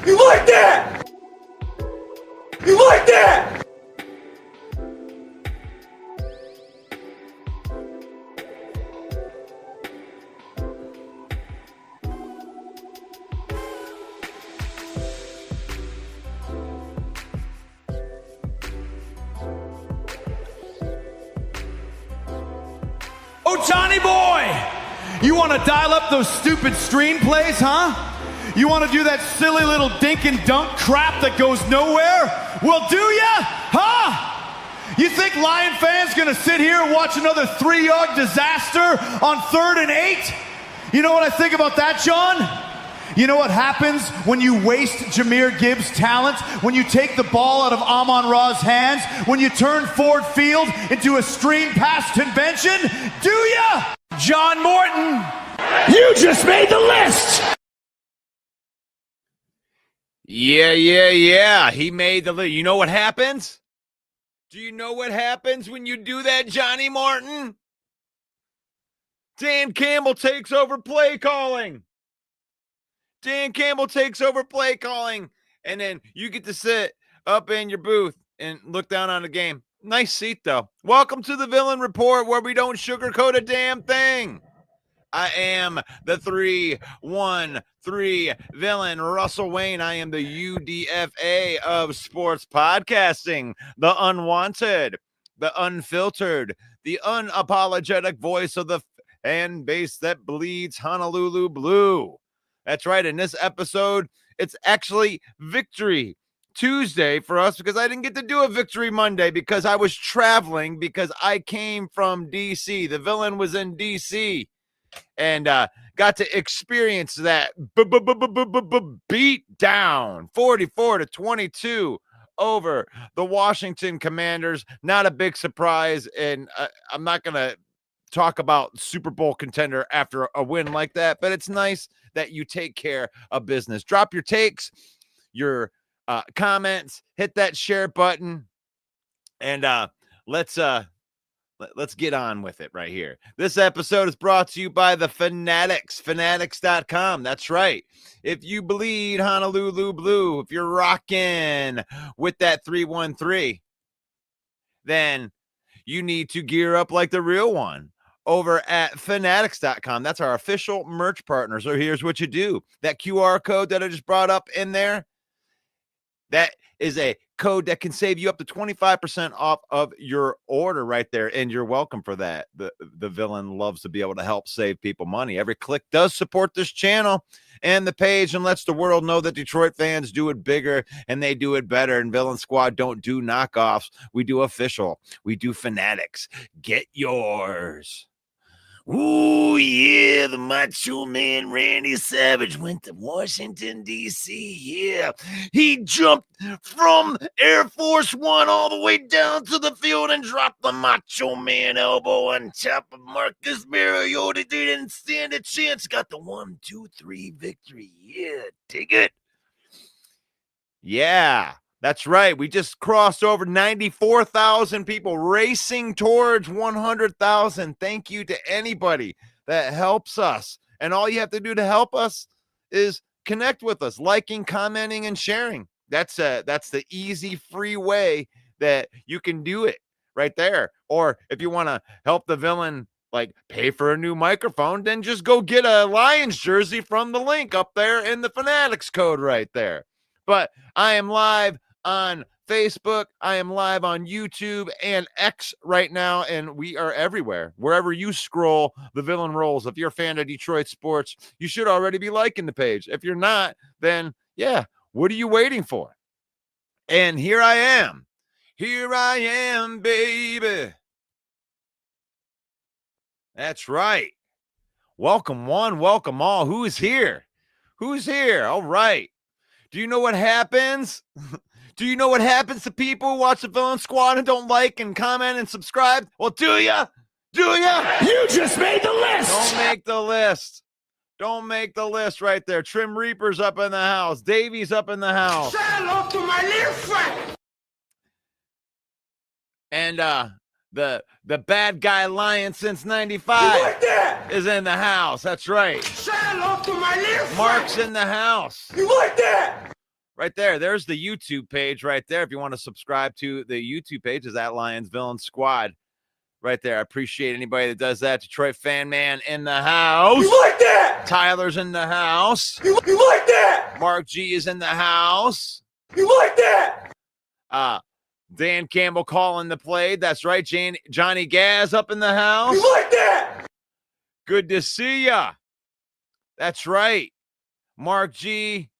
You like that? You like that? Oh, Johnny boy, you want to dial up those stupid screenplays, huh? You want to do that silly little dink and dunk crap that goes nowhere? Well, do ya? Huh? You think Lion fans gonna sit here and watch another 3-yard disaster on 3rd and 8? You know what I think about that, John? You know what happens when you waste Jahmyr Gibbs' talent? When you take the ball out of Amon-Ra's hands? When you turn Ford Field into a screen pass convention? Do ya? John Morton, You just made the list! Yeah. He made the list. You know what happens? Do you know what happens when you do that, Johnny Morton? Dan Campbell takes over play calling. Dan Campbell takes over play calling. And then you get to sit up in your booth and look down on the game. Nice seat, though. Welcome to the Villain Report, where we don't sugarcoat a damn thing. I am the 313 villain, Russell Wayne. I am the UDFA of sports podcasting, the unwanted, the unfiltered, the unapologetic voice of the fan base that bleeds Honolulu blue. That's right. In this episode, it's actually Victory Tuesday for us because I didn't get to do a Victory Monday because I was traveling because I came from D.C. The villain was in D.C. and got to experience that beat down 44-22 over the Washington Commanders. Not a big surprise, and I'm not going to talk about Super Bowl contender after a win like that, but it's nice that you take care of business. Drop your takes, your comments, hit that share button, and let's get on with it right here. This episode is brought to you by the Fanatics, fanatics.com. That's right. If you bleed Honolulu blue, if you're rocking with that 313, then you need to gear up like the real one over at fanatics.com. That's our official merch partner. So here's what you do. That QR code that I just brought up in there, that is a code that can save you up to 25% off of your order right there. And you're welcome for that. The villain loves to be able to help save people money. Every click does support this channel and the page and lets the world know that Detroit fans do it bigger and they do it better. And Villain Squad don't do knockoffs. We do official. We do Fanatics. Get yours. Ooh, yeah, the Macho Man Randy Savage went to Washington, D.C., yeah. He jumped from Air Force One all the way down to the field and dropped the Macho Man elbow on top of Marcus Mariota. They didn't stand a chance. Got the 1-2-3 victory. Yeah, dig it. Yeah. That's right. We just crossed over 94,000 people racing towards 100,000. Thank you to anybody that helps us. And all you have to do to help us is connect with us, liking, commenting, and sharing. That's the easy, free way that you can do it right there. Or if you want to help the villain, like pay for a new microphone, then just go get a Lions jersey from the link up there in the Fanatics code right there. But I am live on Facebook. I am live on YouTube and X right now, and we are everywhere. Wherever you scroll, the villain rolls. If you're a fan of Detroit sports, you should already be liking the page. If you're not, then yeah, what are you waiting for? And here I am. Here I am, baby. That's right. Welcome one, welcome all. Who is here? Who's here? All right. Do you know what happens? Do you know what happens to people who watch the Villain Squad and don't like and comment and subscribe? Well, do ya? Do ya? You just made the list! Don't make the list. Don't make the list right there. Trim Reaper's up in the house. Davy's up in the house. Say hello to my little friend! And the bad guy Lion since 95 You like that? is in the house. That's right. Say hello to my little friend! Mark's in the house. You like that? right there. There's the YouTube page right there. If you want to subscribe to the YouTube page, is at Lions Villain Squad right there. I appreciate anybody that does that. Detroit Fan Man in the house. You like that? Tyler's in the house. You like that? Mark G is in the house. You like that? Dan Campbell calling the play. That's right. Johnny Gaz up in the house. You like that? Good to see ya. That's right. Mark G.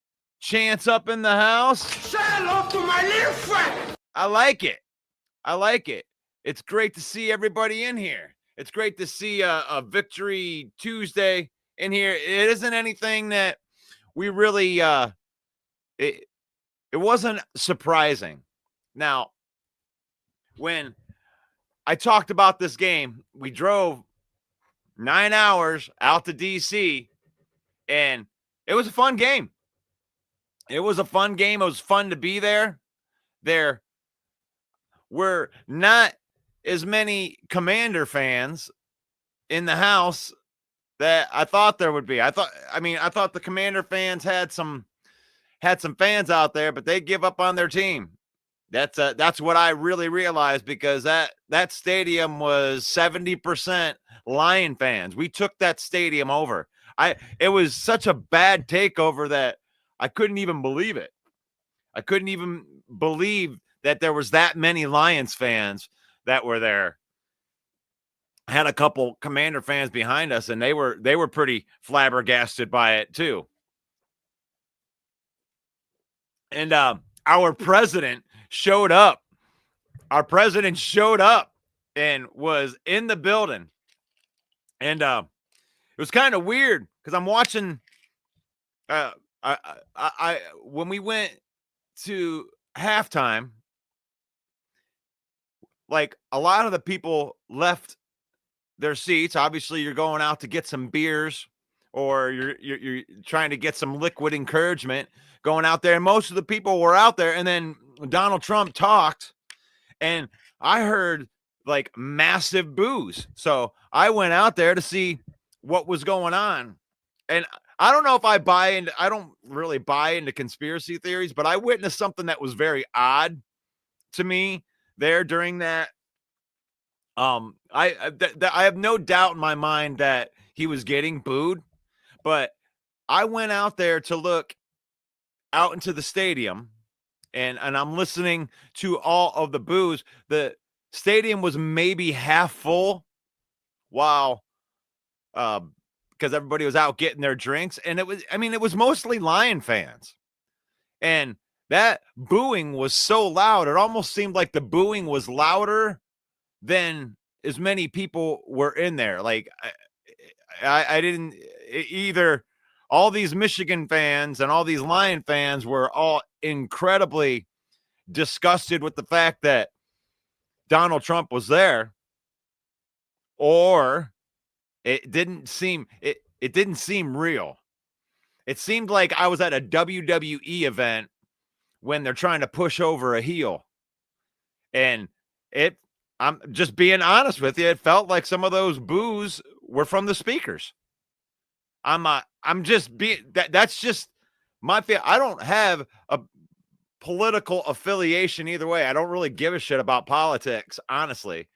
Chance up in the house. Say hello to my little friend. I like it. I like it. It's great to see everybody in here. It's great to see a Victory Tuesday in here. It isn't anything that we really it wasn't surprising. Now, when I talked about this game, we drove 9 hours out to DC, and it was a fun game. It was a fun game. It was fun to be there. There were not as many Commander fans in the house that I thought there would be. I thought the Commander fans had some fans out there, but they give up on their team. That's what I really realized, because that stadium was 70% Lion fans. We took that stadium over. It was such a bad takeover that I couldn't even believe it. I couldn't even believe that there was that many Lions fans that were there. I had a couple Commander fans behind us, and they were pretty flabbergasted by it too. And our president showed up. Our president showed up and was in the building. And it was kind of weird because I'm watching when we went to halftime, like a lot of the people left their seats. Obviously, you're going out to get some beers, or you're trying to get some liquid encouragement going out there. And most of the people were out there. And then Donald Trump talked, and I heard like massive boos. So I went out there to see what was going on. And I don't know if I don't really buy into conspiracy theories, but I witnessed something that was very odd to me there during that. I have no doubt in my mind that he was getting booed, but I went out there to look out into the stadium, and I'm listening to all of the boos. The stadium was maybe half full, while because everybody was out getting their drinks, and it was mostly Lion fans, and that booing was so loud, it almost seemed like the booing was louder than as many people were in there. Like I didn't either. All these Michigan fans and all these Lion fans were all incredibly disgusted with the fact that Donald Trump was there, or it didn't seem real. It seemed like I was at a WWE event when they're trying to push over a heel. And I'm just being honest with you, it felt like some of those boos were from the speakers. I'm just being that's just my feel. I don't have a political affiliation either way. I don't really give a shit about politics, honestly.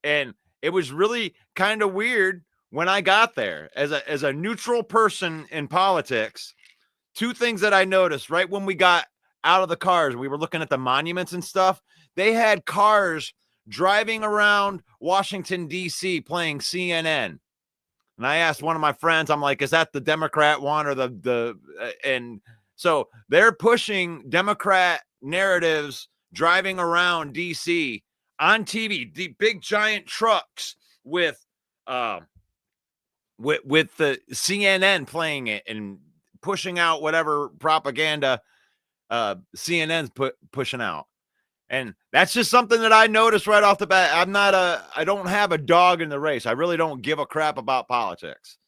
And it was really kind of weird when I got there as a neutral person in politics. Two things that I noticed right when we got out of the cars, we were looking at the monuments and stuff. They had cars driving around Washington, D.C. playing CNN. And I asked one of my friends, I'm like, is that the Democrat one or and so they're pushing Democrat narratives driving around DC on TV, the big giant trucks with the CNN playing it and pushing out whatever propaganda CNN's pushing out. And that's just something that I noticed right off the bat. I don't have a dog in the race. I really don't give a crap about politics.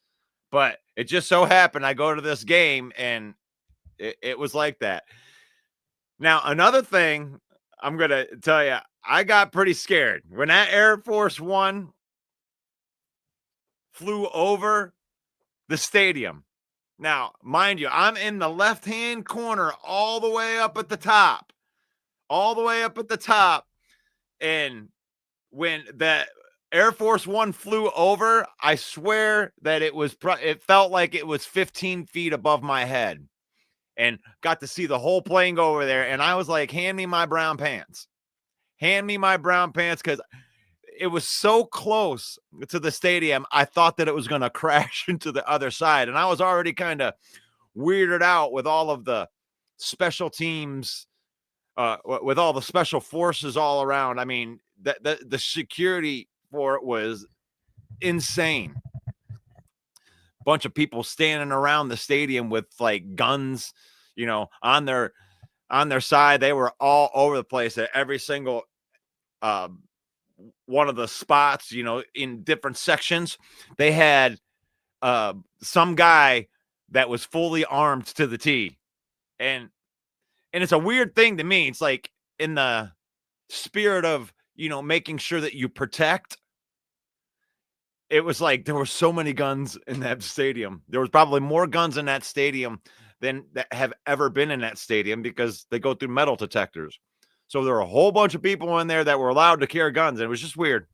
But it just so happened I go to this game and it was like that. Now, another thing I'm going to tell you, I got pretty scared. When that Air Force One flew over the stadium, Now, mind you, I'm in the left-hand corner all the way up at the top. All the way up at the top. And when the Air Force One flew over, I swear that it felt like it was 15 feet above my head, and got to see the whole plane go over there. And I was like, hand me my brown pants. Hand me my brown pants, because it was so close to the stadium. I thought that it was going to crash into the other side. And I was already kind of weirded out with all of the special teams, with all the special forces all around. I mean, the security for it was insane. Bunch of people standing around the stadium with like guns, on their side. They were all over the place at every single one of the spots, in different sections. They had some guy that was fully armed to the T. And it's a weird thing to me. It's like, in the spirit of, making sure that you protect. It was like there were so many guns in that stadium. There was probably more guns in that stadium than that have ever been in that stadium, because they go through metal detectors. So there were a whole bunch of people in there that were allowed to carry guns, and it was just weird.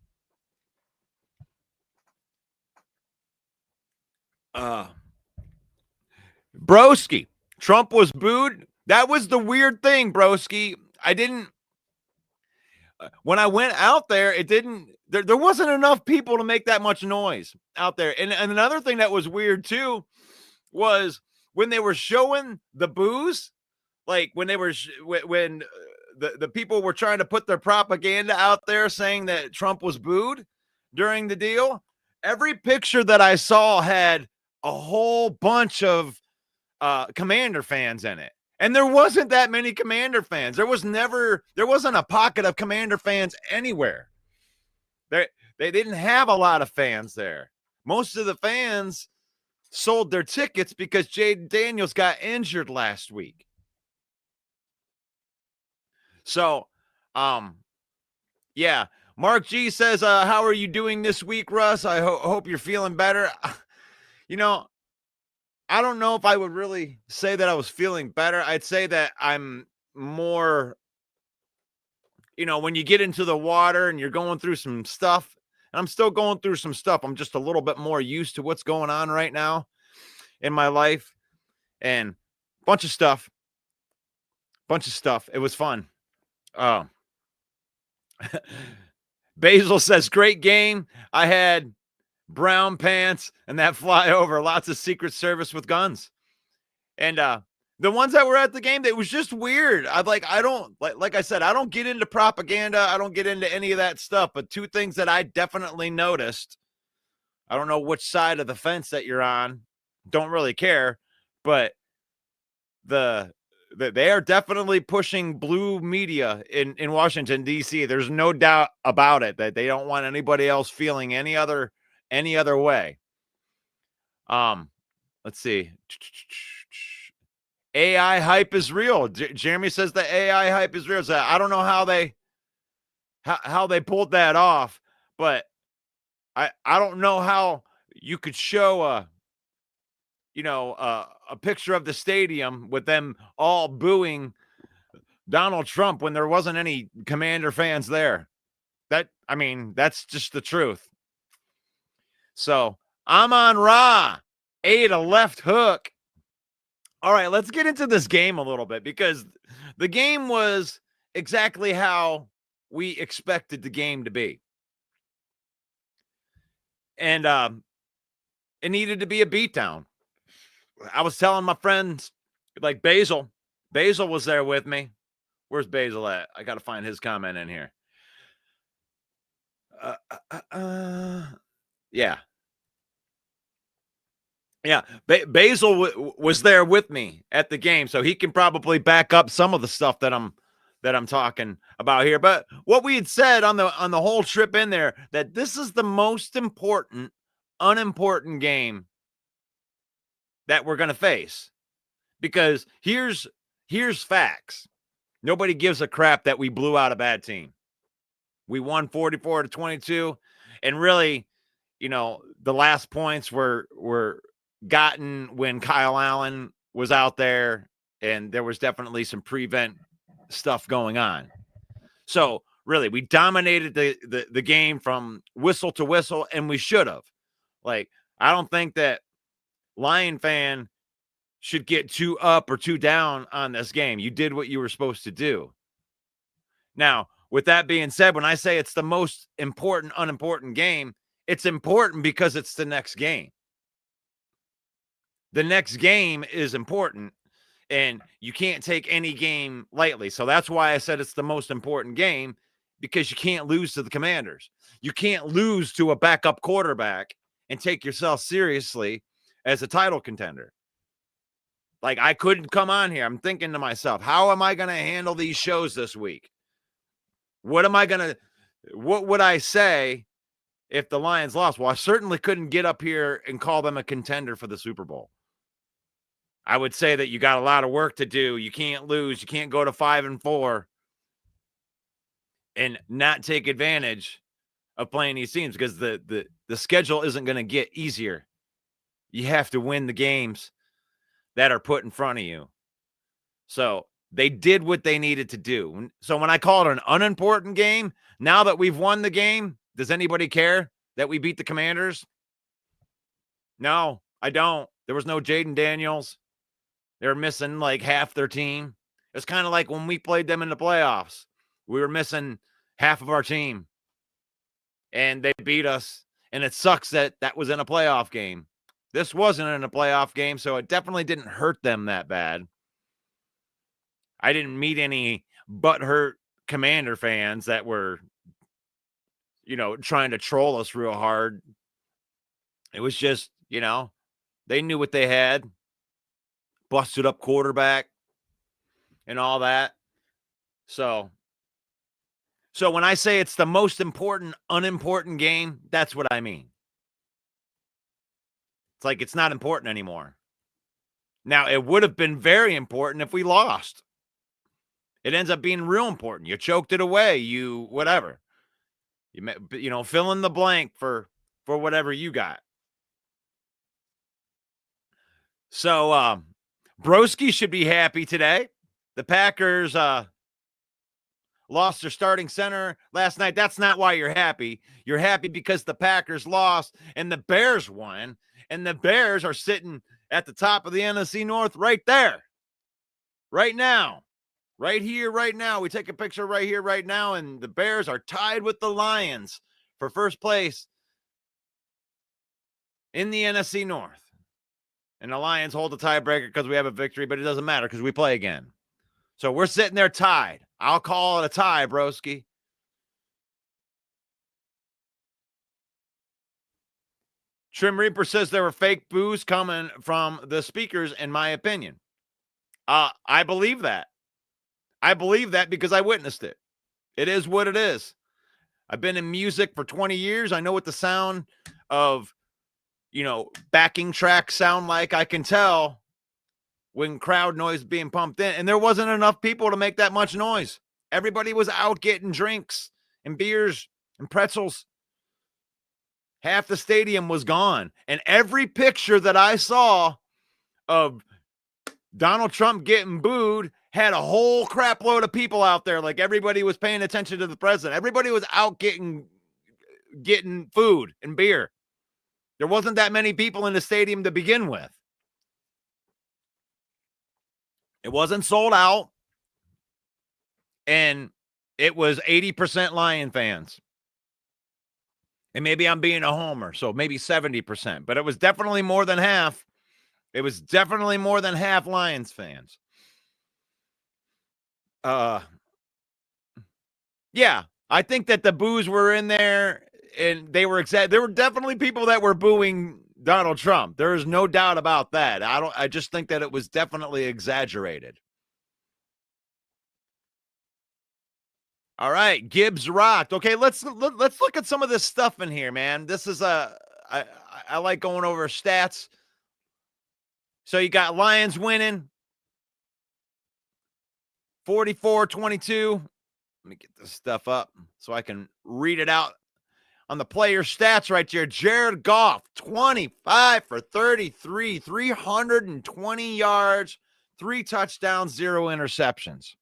Broski, Trump was booed. That was the weird thing, Broski. When I went out there, there wasn't enough people to make that much noise out there. And another thing that was weird too was when they were showing the boos, like when they were, when the people were trying to put their propaganda out there saying that Trump was booed during the deal. Every picture that I saw had a whole bunch of Commander fans in it. And there wasn't that many Commander fans. There wasn't a pocket of Commander fans anywhere. They didn't have a lot of fans there. Most of the fans sold their tickets because Jayden Daniels got injured last week. So, yeah. Mark G says, how are you doing this week, Russ? I hope you're feeling better. I don't know if I would really say that I was feeling better. I'd say that I'm more, when you get into the water and you're going through some stuff, and I'm still going through some stuff. I'm just a little bit more used to what's going on right now in my life, and bunch of stuff. It was fun. Basil says, great game. I had brown pants and that flyover, lots of Secret Service with guns. And the ones that were at the game, it was just weird. Like I said, I don't get into propaganda. I don't get into any of that stuff. But two things that I definitely noticed, I don't know which side of the fence that you're on, don't really care, but they are definitely pushing blue media in Washington, D.C. There's no doubt about it that they don't want anybody else feeling any other way. Let's see. AI hype is real. Jeremy says the AI hype is real. So I don't know how they pulled that off, but I don't know how you could show a picture of the stadium with them all booing Donald Trump when there wasn't any Commander fans there. That's just the truth. So I'm on Ra. Ate a left hook. All right, let's get into this game a little bit, because the game was exactly how we expected the game to be. And it needed to be a beatdown. I was telling my friends, like Basil was there with me. Where's Basil at? I got to find his comment in here. Yeah. Yeah, Basil was there with me at the game, so he can probably back up some of the stuff that I'm talking about here. But what we had said on the whole trip in there, that this is the most important, unimportant game that we're going to face, because here's facts. Nobody gives a crap that we blew out a bad team. We won 44-22, and really, the last points were gotten when Kyle Allen was out there, and there was definitely some prevent stuff going on. So really, we dominated the game from whistle to whistle, and we should have. Like, I don't think that Lion fan should get too up or too down on this game. You did what you were supposed to do. Now, with that being said, when I say it's the most important, unimportant game, it's important because it's the next game. The next game is important, and you can't take any game lightly. So that's why I said it's the most important game, because you can't lose to the Commanders. You can't lose to a backup quarterback and take yourself seriously as a title contender. Like, I couldn't come on here. I'm thinking to myself, how am I going to handle these shows this week? What would I say if the Lions lost? Well, I certainly couldn't get up here and call them a contender for the Super Bowl. I would say that you got a lot of work to do. You can't lose. You can't go to 5-4 and not take advantage of playing these teams, because the schedule isn't going to get easier. You have to win the games that are put in front of you. So they did what they needed to do. So when I call it an unimportant game, now that we've won the game, does anybody care that we beat the Commanders? No, I don't. There was no Jaden Daniels. They were missing like half their team. It's kind of like when we played them in the playoffs. We were missing half of our team, and they beat us. And it sucks that that was in a playoff game. This wasn't in a playoff game, so it definitely didn't hurt them that bad. I didn't meet any butthurt Commander fans that were, trying to troll us real hard. It was just, they knew what they had. Busted up quarterback and all that. So when I say it's the most important, unimportant game, that's what I mean. It's like it's not important anymore. Now, it would have been very important if we lost. It ends up being real important. You choked it away. You whatever. You fill in the blank for whatever you got. So Broski should be happy today. The Packers lost their starting center last night. That's not why you're happy. You're happy because the Packers lost and the Bears won. And the Bears are sitting at the top of the NFC North right there. Right now. Right here, right now. We take a picture right here, right now. And the Bears are tied with the Lions for first place in the NFC North. And the Lions hold the tiebreaker because we have a victory, but it doesn't matter because we play again. So we're sitting there tied. I'll call it a tie, broski. Trim Reaper says there were fake boos coming from the speakers, in my opinion. I believe that. I believe that because I witnessed it. It is what it is. I've been in music for 20 years. I know what the sound of backing tracks sound like. I can tell when crowd noise being pumped in, and there wasn't enough people to make that much noise. Everybody was out getting drinks and beers and pretzels. Half the stadium was gone. And every picture that I saw of Donald Trump getting booed had a whole crap load of people out there. Like, everybody was paying attention to the president. Everybody was out getting food and beer. There wasn't that many people in the stadium to begin with. It wasn't sold out. And it was 80% Lion fans. And maybe I'm being a homer, so maybe 70%. But it was definitely more than half. It was definitely more than half Lions fans. Yeah, I think that the boos were in there. And they were there were definitely people that were booing Donald Trump. There is no doubt about that. I just think that it was definitely exaggerated. All right, Gibbs rocked. Okay, let's look at some of this stuff in here, man. This is I like going over stats. So you got Lions winning 44-22. Let me get this stuff up so I can read it out on the player stats right here. Jared Goff, 25 for 33, 320 yards, 3 touchdowns, 0 interceptions.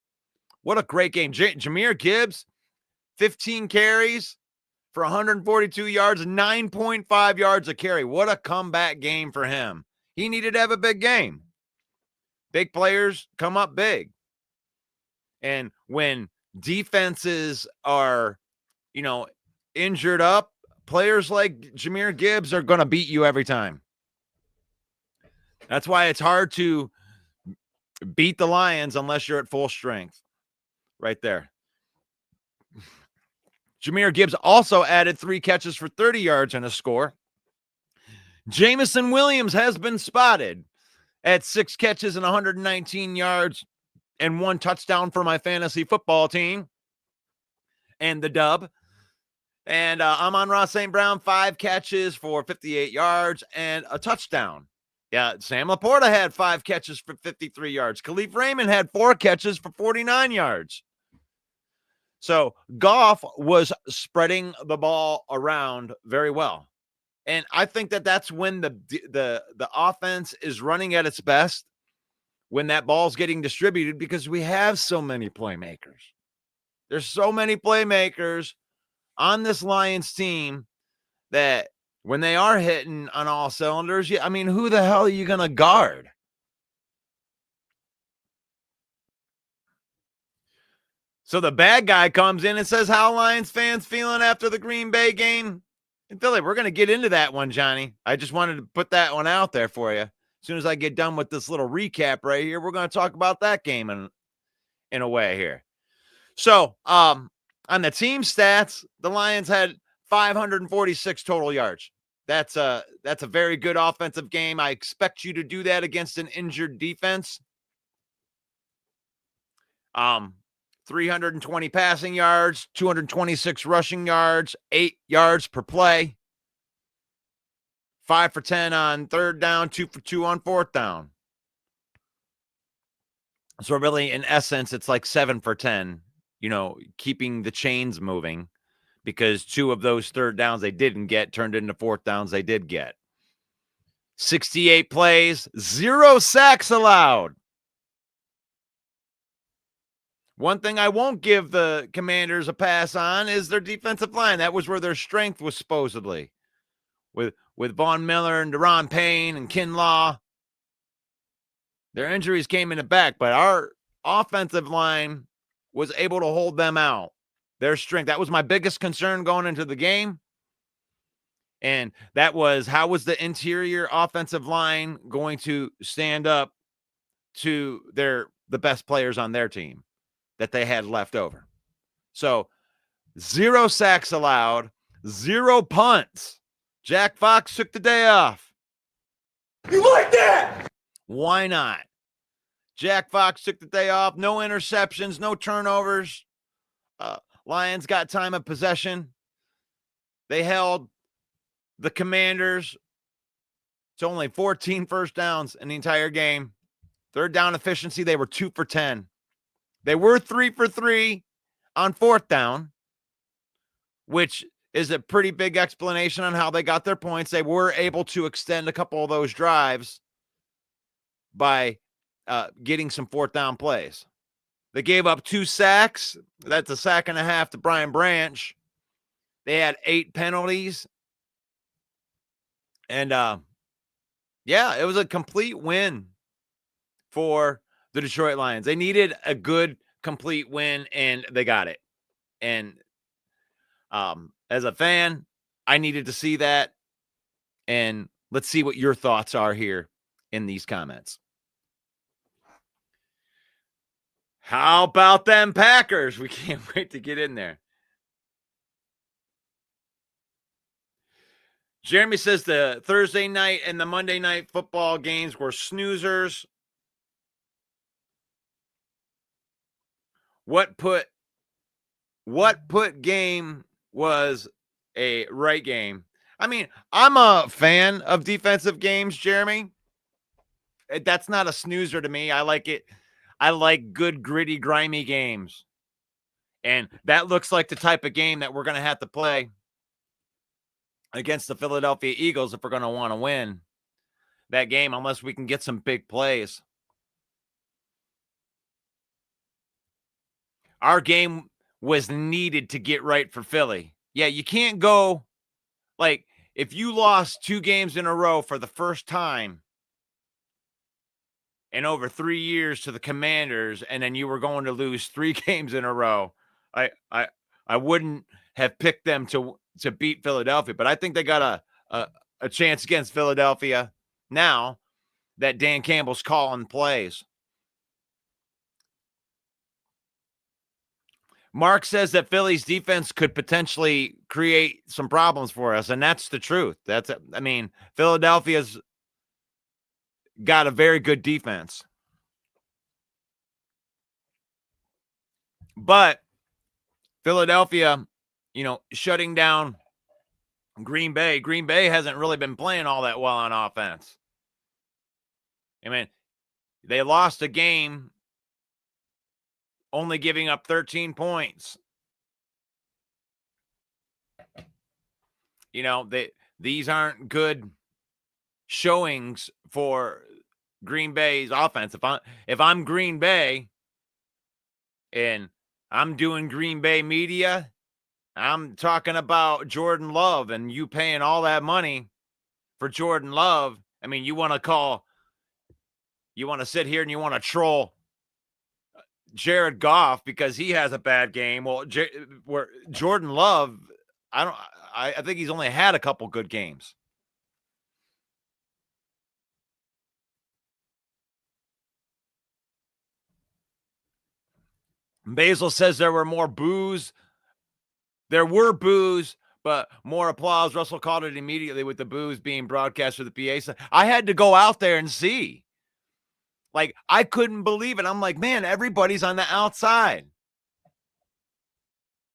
What a great game. Jahmyr Gibbs, 15 carries for 142 yards, 9.5 yards a carry. What a comeback game for him. He needed to have a big game. Big players come up big. And when defenses are, injured up, players like Jahmyr Gibbs are going to beat you every time. That's why it's hard to beat the Lions unless you're at full strength. Right there. Jahmyr Gibbs also added 3 catches for 30 yards and a score. Jameson Williams has been spotted at 6 catches and 119 yards and 1 touchdown for my fantasy football team and the dub. And Amon-Ra St. Brown, 5 catches for 58 yards and a touchdown. Yeah, Sam Laporta had 5 catches for 53 yards. Khalif Raymond had 4 catches for 49 yards. So Goff was spreading the ball around very well. And I think that that's when the offense is running at its best, when that ball's getting distributed, because we have so many playmakers. There's so many playmakers on this Lions team that when they are hitting on all cylinders, who the hell are you going to guard? So the bad guy comes in and says, how Lions fans feeling after the Green Bay game? And Philly, we're going to get into that one, Johnny. I just wanted to put that one out there for you. As soon as I get done with this little recap right here, we're going to talk about that game in a way here. So, on the team stats, the Lions had 546 total yards. That's a very good offensive game. I expect you to do that against an injured defense. 320 passing yards, 226 rushing yards, 8 yards per play. 5 for 10 on 3rd down, 2 for 2 on 4th down. So really, in essence, it's like 7 for 10, keeping the chains moving, because 2 of those 3rd downs they didn't get turned into 4th downs they did get. 68 plays, 0 sacks allowed. One thing I won't give the Commanders a pass on is their defensive line. That was where their strength was supposedly. With Von Miller and Deron Payne and Kinlaw. Their injuries came in the back, but our offensive line was able to hold them out. Their strength. That was my biggest concern going into the game. And that was, how was the interior offensive line going to stand up to the best players on their team that they had left over? So 0 sacks allowed, 0 punts. Jack Fox took the day off. You like that? Why not? Jack Fox took the day off. No interceptions, no turnovers. Lions got time of possession. They held the Commanders to only 14 first downs in the entire game. 3rd down efficiency, they were 2 for 10. They were 3 for 3 on 4th down, which is a pretty big explanation on how they got their points. They were able to extend a couple of those drives by getting some 4th down plays. They gave up 2 sacks. That's a sack and a half to Brian Branch. They had 8 penalties. And, it was a complete win for the Detroit Lions. They needed a good, complete win, and they got it. And as a fan, I needed to see that. And let's see what your thoughts are here in these comments. How about them Packers? We can't wait to get in there. Jeremy says the Thursday night and the Monday night football games were snoozers. What put game was a right game? I'm a fan of defensive games, Jeremy. That's not a snoozer to me. I like it. I like good, gritty, grimy games. And that looks like the type of game that we're going to have to play against the Philadelphia Eagles if we're going to want to win that game, unless we can get some big plays. Our game was needed to get right for Philly. Yeah, you can't go like if you lost 2 games in a row for the first time in over 3 years to the Commanders, and then you were going to lose 3 games in a row. I wouldn't have picked them to beat Philadelphia, but I think they got a chance against Philadelphia now that Dan Campbell's calling plays. Mark says that Philly's defense could potentially create some problems for us, and that's the truth. Philadelphia's got a very good defense. But Philadelphia, shutting down Green Bay hasn't really been playing all that well on offense. They lost a game only giving up 13 points. These aren't good showings for Green Bay's offense. If I'm Green Bay and I'm doing Green Bay media, I'm talking about Jordan Love and you paying all that money for Jordan Love. You want to sit here and you want to troll Jared Goff because he has a bad game. Well, where Jordan Love, I think he's only had a couple good games. Basil says there were more boos. There were boos, but more applause. Russell called it immediately with the boos being broadcast through the PA. I had to go out there and see. I couldn't believe it. I'm like, man, everybody's on the outside.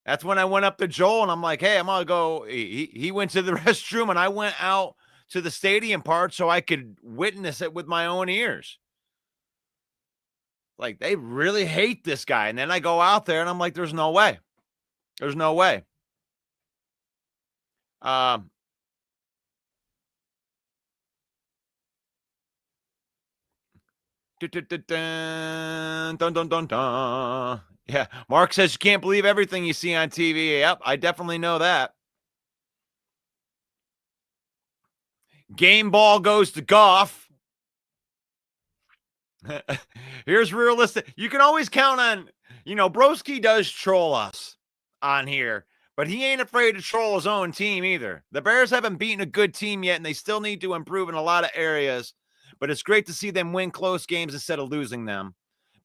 That's when I went up to Joel and I'm like, hey, I'm going to go. He went to the restroom and I went out to the stadium part so I could witness it with my own ears. They really hate this guy. And then I go out there and I'm like, there's no way. There's no way. Dun, dun, dun, dun, dun. Yeah, Mark says you can't believe everything you see on TV. Yep, I definitely know that. Game ball goes to Goff. Here's realistic. You can always count on, Broski does troll us on here, but he ain't afraid to troll his own team either. The Bears haven't beaten a good team yet, and they still need to improve in a lot of areas. But it's great to see them win close games instead of losing them.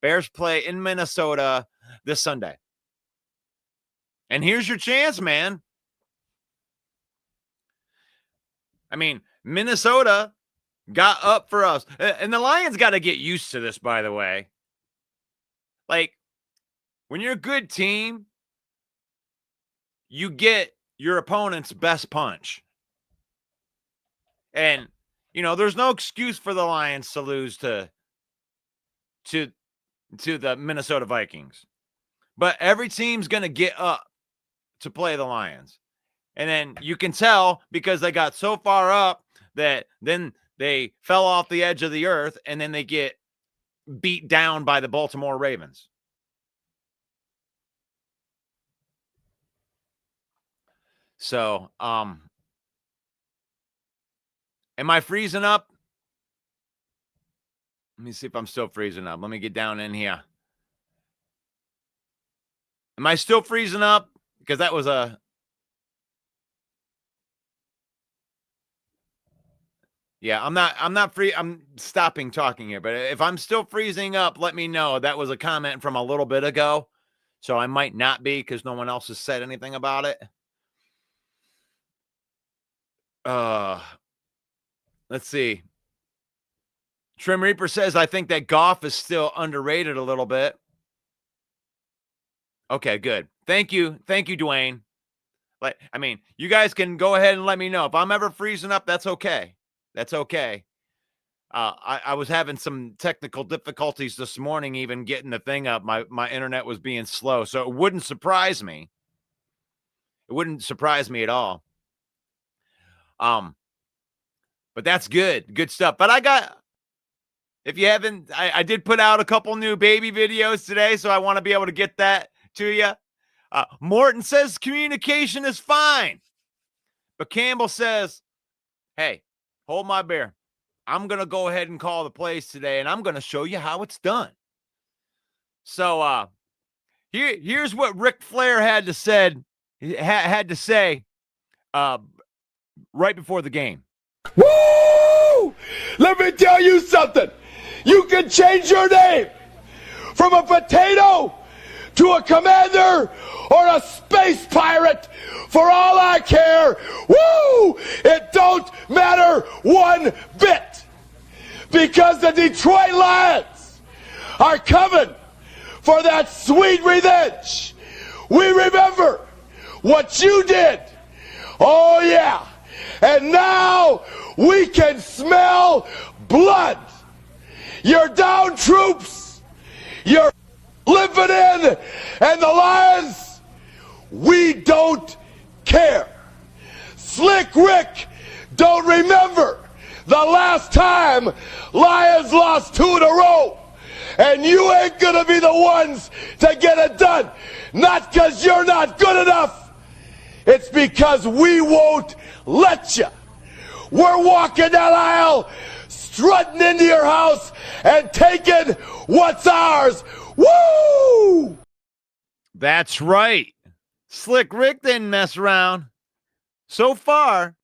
Bears play in Minnesota this Sunday. And here's your chance, man. Minnesota got up for us. And the Lions got to get used to this, by the way. When you're a good team, you get your opponent's best punch. And there's no excuse for the Lions to lose to the Minnesota Vikings. But every team's going to get up to play the Lions. And then you can tell because they got so far up that then they fell off the edge of the earth and then they get beat down by the Baltimore Ravens. So, am I freezing up? Let me see if I'm still freezing up. Let me get down in here. Am I still freezing up? Because that was a... Yeah, I'm not free. I'm stopping talking here. But if I'm still freezing up, let me know. That was a comment from a little bit ago. So I might not be because no one else has said anything about it. Let's see. Trim Reaper says, I think that Goff is still underrated a little bit. Okay, good. Thank you. Thank you, Dwayne. You guys can go ahead and let me know. If I'm ever freezing up, that's okay. That's okay. I was having some technical difficulties this morning, even getting the thing up. My internet was being slow, so it wouldn't surprise me. It wouldn't surprise me at all. But that's good stuff. But if you haven't, I did put out a couple new baby videos today, so I want to be able to get that to you. Morton says communication is fine, but Campbell says, hey, hold my beer. I'm going to go ahead and call the plays today, and I'm going to show you how it's done. So here's what Ric Flair had to say right before the game. Woo! Let me tell you something. You can change your name from a potato to a commander or a space pirate. For all I care, woo! It don't matter one bit, because the Detroit Lions are coming for that sweet revenge. We remember what you did. Oh yeah. And now we can smell blood. You're down, troops. You're limping in. And the Lions, we don't care. Slick Rick don't remember the last time Lions lost 2 in a row. And you ain't gonna be the ones to get it done. Not because you're not good enough. It's because we won't let you. We're walking that aisle, strutting into your house, and taking what's ours. Woo! That's right. Slick Rick didn't mess around. So far,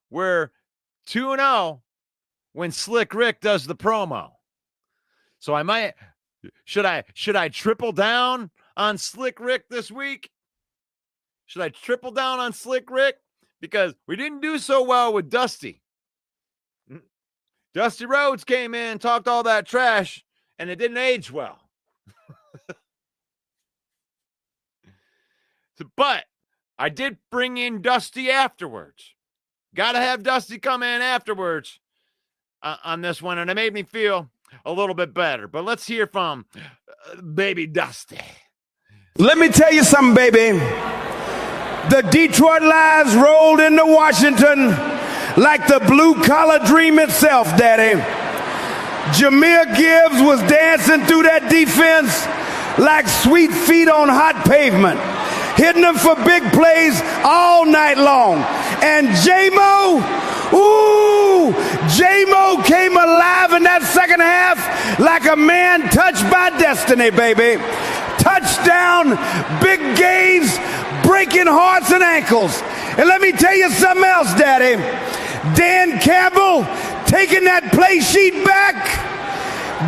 we're 2-0 when Slick Rick does the promo. So should I triple down on Slick Rick this week? Should I triple down on Slick Rick? Because we didn't do so well with Dusty. Dusty Rhodes came in, talked all that trash, and it didn't age well. But I did bring in Dusty afterwards. Got to have Dusty come in afterwards on this one, and it made me feel a little bit better. But let's hear from baby Dusty. Let me tell you something, baby. The Detroit Lions rolled into Washington like the blue-collar dream itself, Daddy. Jameer Gibbs was dancing through that defense like sweet feet on hot pavement, hitting them for big plays all night long. And Jamo, Jamo came alive in that second half like a man touched by destiny, baby. Touchdown, big gains, breaking hearts and ankles. And let me tell you something else, Daddy. Dan Campbell taking that play sheet back.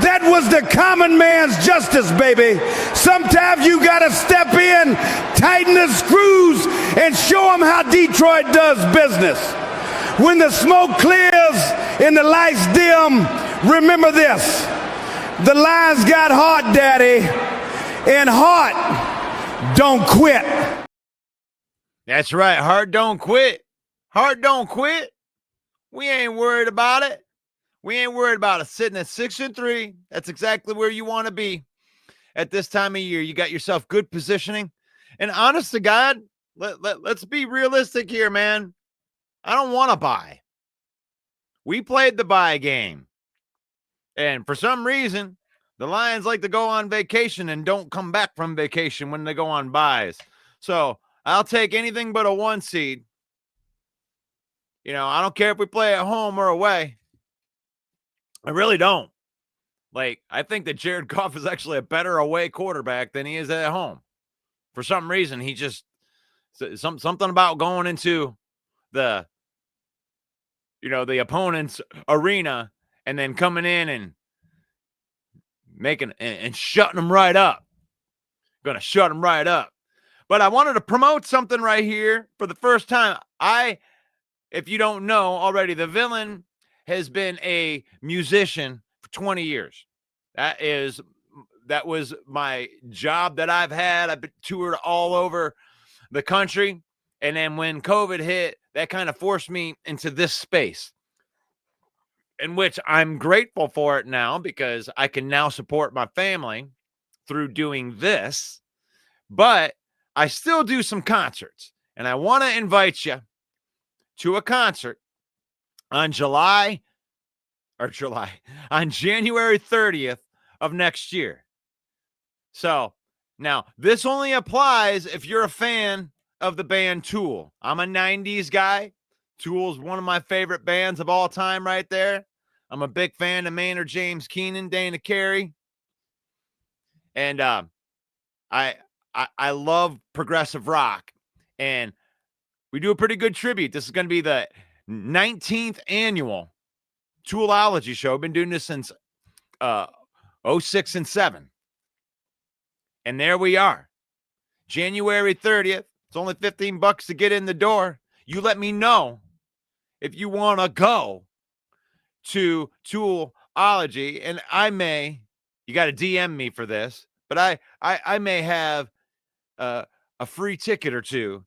That was the common man's justice, baby. Sometimes you got to step in, tighten the screws, and show them how Detroit does business. When the smoke clears and the lights dim, remember this. The Lions got heart, Daddy, and heart don't quit. That's right. Heart don't quit. Heart don't quit. We ain't worried about it. We ain't worried about it. Sitting at 6-3. That's exactly where you want to be at this time of year. You got yourself good positioning. And honest to God, let's be realistic here, man. I don't want to buy. We played the buy game. And for some reason, the Lions like to go on vacation and don't come back from vacation when they go on buys. So I'll take anything but a 1 seed. You know, I don't care if we play at home or away. I really don't. Like, I think that Jared Goff is actually a better away quarterback than he is at home. For some reason, he just something about going into the opponent's arena and then coming in and making and shutting them right up. Gonna shut them right up. But I wanted to promote something right here for the first time. If you don't know already, the villain has been a musician for 20 years. That was my job that I've had. I've been toured all over the country. And then when COVID hit, that kind of forced me into this space, in which I'm grateful for it now because I can now support my family through doing this. But I still do some concerts, and I want to invite you to a concert on January 30th of next year. So now this only applies if you're a fan of the band Tool. I'm a 90s guy. Tool's one of my favorite bands of all time right there. I'm a big fan of Maynard James Keenan, Dana Carey. And I love progressive rock. And we do a pretty good tribute. This is going to be the 19th annual Toolology show. I've been doing this since 06 and 7. And there we are. January 30th. It's only $15 to get in the door. You let me know if you want to go to Toolology, and I may, you got to DM me for this, but I may have a free ticket or two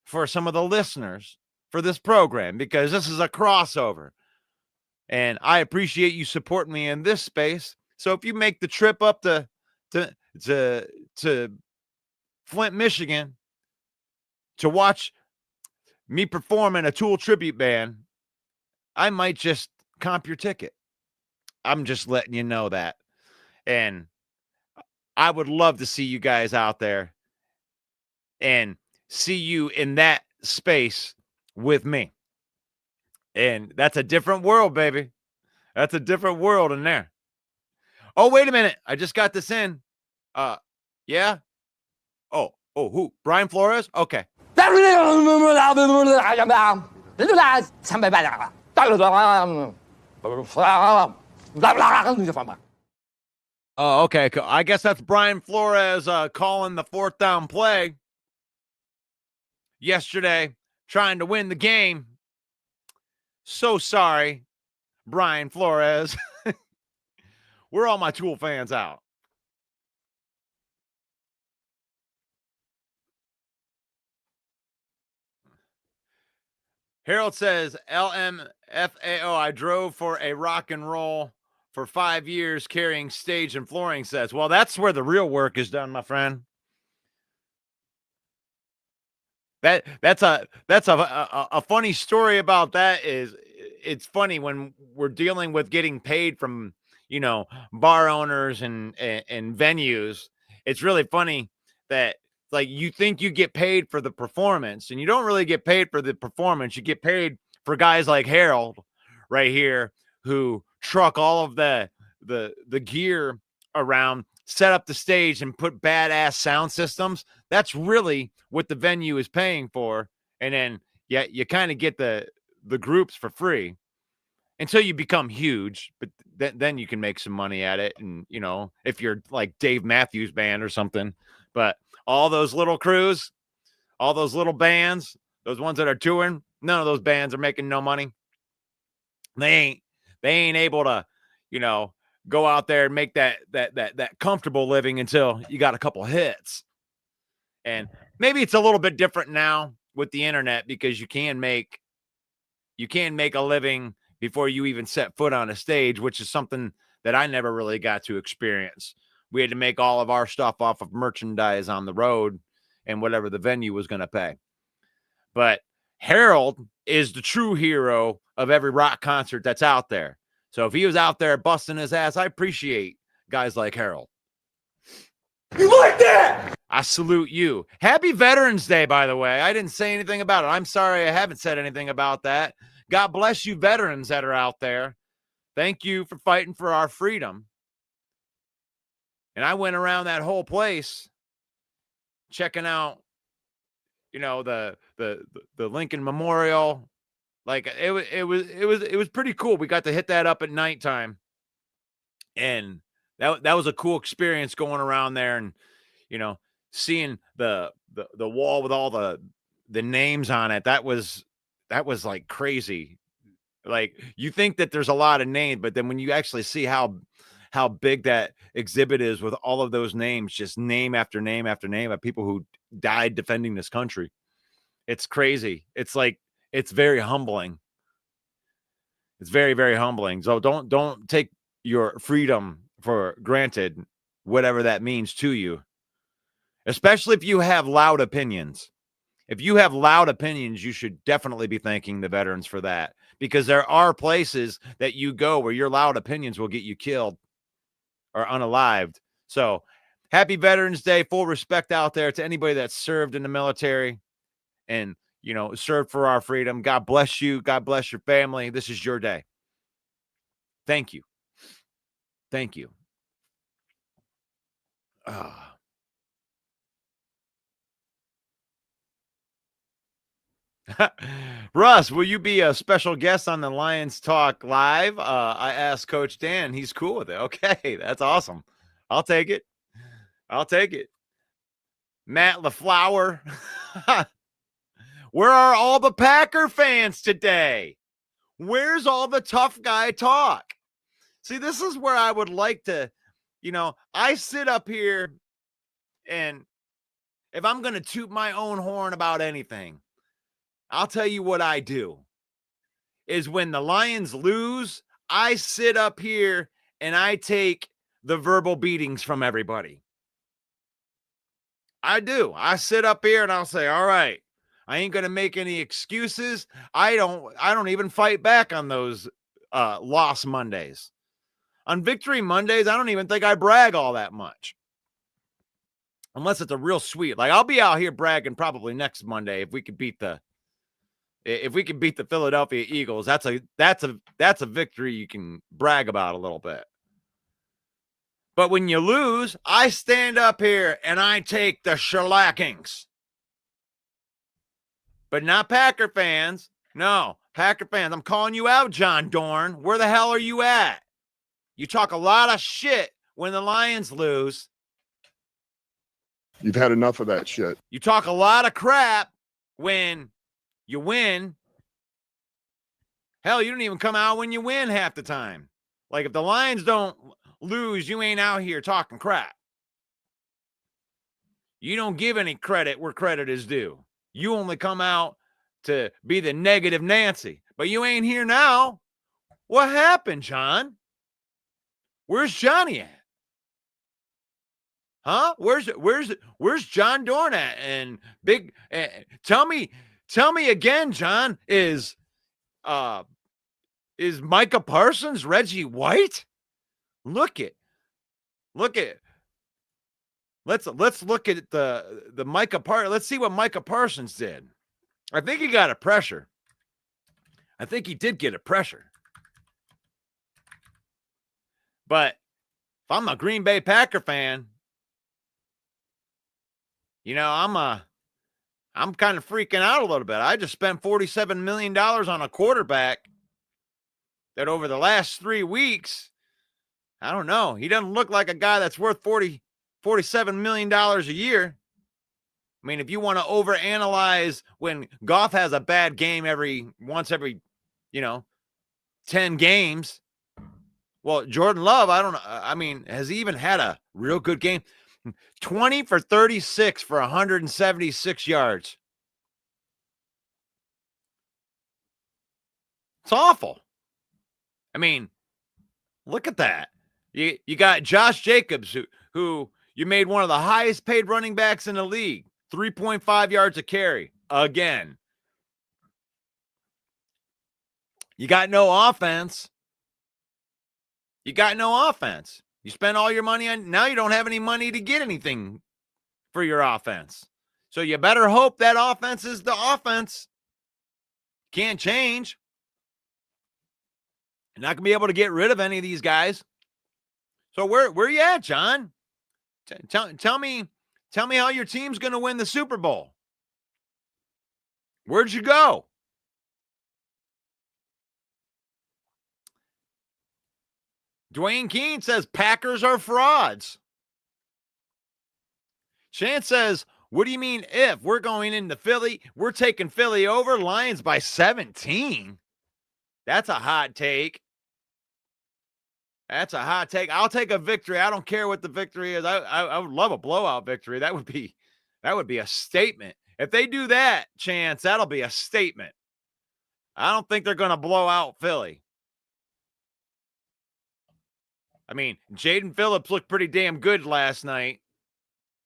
for some of the listeners for this program, because this is a crossover, and I appreciate you supporting me in this space. So if you make the trip up to Flint, Michigan, to watch me perform in a Tool tribute band, I might just comp your ticket. I'm just letting you know that. And I would love to see you guys out there and see you in that space with me. And that's a different world, baby. That's a different world in there. Oh, wait a minute. I just got this in. Yeah? Oh, who? Brian Flores? Okay. Oh, okay. I guess that's Brian Flores calling the fourth down play yesterday, trying to win the game. So sorry, Brian Flores. Where are all my Tool fans out? Harold says, LMFAO, I drove for a rock and roll for 5 years carrying stage and flooring sets. Well, that's where the real work is done, my friend. That's a funny story about that. Is it's funny when we're dealing with getting paid from, bar owners and venues. It's really funny that, like, you think you get paid for the performance, and you don't really get paid for the performance. You get paid for guys like Harold right here, who truck all of the gear around, set up the stage, and put badass sound systems. That's really what the venue is paying for. And then you kind of get the groups for free until you become huge, but then you can make some money at it. And, if you're like Dave Matthews Band or something, but all those little crews, all those little bands, those ones that are touring, none of those bands are making no money. They ain't able to, go out there and make that comfortable living until you got a couple hits. And maybe it's a little bit different now with the internet, because you can make a living before you even set foot on a stage, which is something that I never really got to experience. We had to make all of our stuff off of merchandise on the road and whatever the venue was going to pay. But Harold is the true hero of every rock concert that's out there. So if he was out there busting his ass, I appreciate guys like Harold. You like that? I salute you. Happy Veterans Day, by the way. I didn't say anything about it. I'm sorry I haven't said anything about that. God bless you veterans that are out there. Thank you for fighting for our freedom. And I went around that whole place checking out, the Lincoln Memorial. Like, it was pretty cool. We got to hit that up at nighttime, and that was a cool experience going around there and, seeing the wall with all the names on it. That was like crazy. Like, you think that there's a lot of names, but then when you actually see how big that exhibit is with all of those names, just name after name after name of people who died defending this country, it's crazy. It's like, it's very humbling. It's very, very humbling. So don't take your freedom for granted, whatever that means to you, especially if you have loud opinions. If you have loud opinions, you should definitely be thanking the veterans for that, because there are places that you go where your loud opinions will get you killed or unalived. So happy Veterans Day. Full respect out there to anybody that served in the military and, served for our freedom. God bless you. God bless your family. This is your day. Thank you. Thank you. Russ, will you be a special guest on the Lions Talk Live? I asked Coach Dan. He's cool with it. Okay, that's awesome. I'll take it. Matt LaFleur. Where are all the Packer fans today? Where's all the tough guy talk? See, this is where I would like to, I sit up here, and if I'm going to toot my own horn about anything, I'll tell you what I do is when the Lions lose, I sit up here and I take the verbal beatings from everybody. I do. I sit up here and I'll say, all right, I ain't going to make any excuses. I don't even fight back on those loss Mondays. On victory Mondays, I don't even think I brag all that much. Unless it's a real sweet. Like, I'll be out here bragging probably next Monday if we could beat the Philadelphia Eagles. That's a victory you can brag about a little bit. But when you lose, I stand up here and I take the shellackings. But not Packer fans. No, Packer fans, I'm calling you out, John Dorn. Where the hell are you at? You talk a lot of shit when the Lions lose. You've had enough of that shit. You talk a lot of crap when you win. Hell, you don't even come out when you win half the time. Like, if the Lions don't lose, you ain't out here talking crap. You don't give any credit where credit is due. You only come out to be the negative Nancy. But you ain't here now. What happened, John? Where's Johnny at? Huh? Where's John Dorn at? And big tell me again, John, is Micah Parsons Reggie White? Look at let's look at the Micah Parsons. Let's see what Micah Parsons did. I think he got a pressure. I think he did get a pressure. But if I'm a Green Bay Packer fan, I'm kind of freaking out a little bit. I just spent $47 million on a quarterback that over the last 3 weeks, I don't know. He doesn't look like a guy that's worth $47 million a year. I mean, if you want to overanalyze when Goff has a bad game every 10 games. Well, Jordan Love, I don't know. I mean, has he even had a real good game? 20 for 36 for 176 yards. It's awful. I mean, look at that. You got Josh Jacobs, who you made one of the highest paid running backs in the league. 3.5 yards a carry. Again. You got no offense. You spend all your money on, now you don't have any money to get anything for your offense. So you better hope that offense is the offense. Can't change. You're not going to be able to get rid of any of these guys. So where you at, John? Tell me how your team's going to win the Super Bowl. Where'd you go? Dwayne Keene says Packers are frauds. Chance says, what do you mean if? We're going into Philly. We're taking Philly over. Lions by 17. That's a hot take. I'll take a victory. I don't care what the victory is. I would love a blowout victory. That would be a statement. If they do that, Chance, that'll be a statement. I don't think they're going to blow out Philly. I mean, Jaden Phillips looked pretty damn good last night.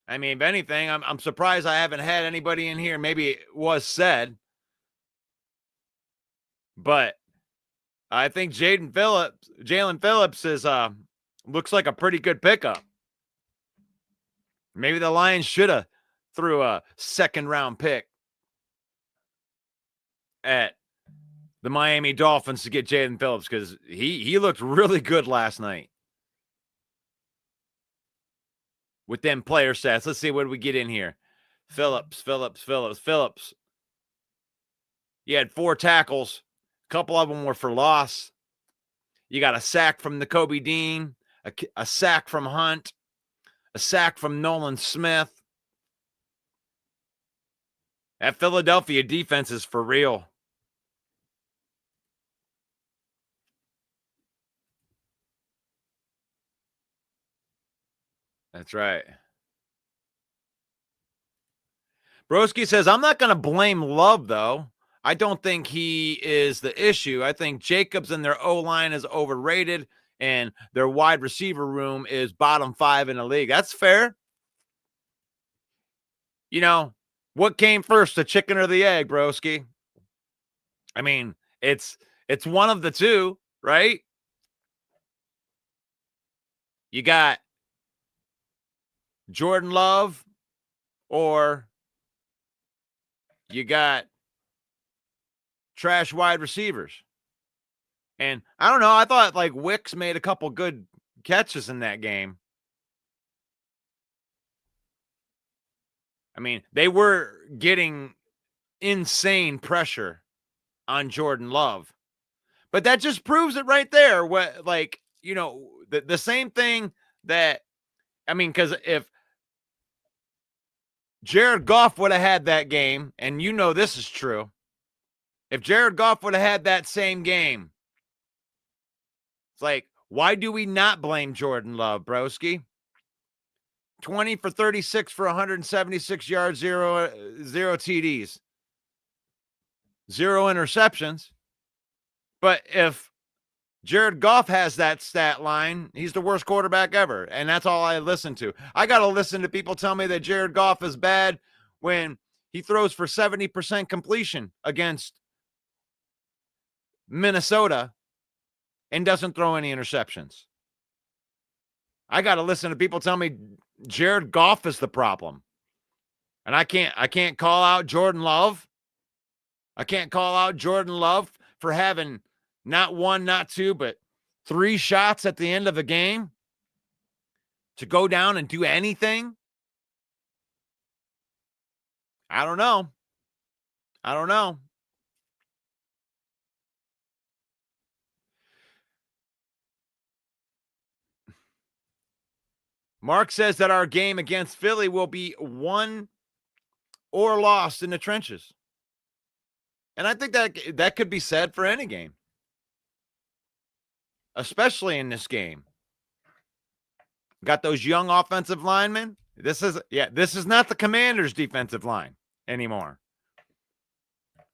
I mean, if anything, I'm surprised I haven't had anybody in here. Maybe it was said, but I think Jalen Phillips is looks like a pretty good pickup. Maybe the Lions should have threw a second-round pick at the Miami Dolphins to get Jalen Phillips, because he looked really good last night with them player stats. Let's see, what do we get in here? Phillips. He had 4 tackles. A couple of them were for loss. You got a sack from Nakobe Dean, a sack from Hunt, a sack from Nolan Smith. That Philadelphia defense is for real. That's right. Broski says, I'm not going to blame Love, though. I don't think he is the issue. I think Jacobs and their O-line is overrated, and their wide receiver room is bottom 5 in the league. That's fair. You know, what came first, the chicken or the egg, Broski? I mean, it's one of the two, right? You got Jordan Love, or you got trash wide receivers. And I don't know, I thought like Wicks made a couple good catches in that game. I mean, they were getting insane pressure on Jordan Love. But that just proves it right there. What, like, you know, the same thing that, I mean, because if Jared Goff would have had that game, and you know this is true, if Jared Goff would have had that same game, it's like, why do we not blame Jordan Love, broski? 20 for 36 for 176 yards, zero TDs, 0 interceptions. But if Jared Goff has that stat line, he's the worst quarterback ever. And that's all I listen to. I got to listen to people tell me that Jared Goff is bad when he throws for 70% completion against Minnesota and doesn't throw any interceptions. I got to listen to people tell me Jared Goff is the problem. And I can't call out Jordan Love. I can't call out Jordan Love for having not 1, not 2, but 3 shots at the end of a game to go down and do anything. I don't know. Mark says that our game against Philly will be won or lost in the trenches. And I think that could be said for any game, especially in this game. Got those young offensive linemen. This is not the Commanders' defensive line anymore.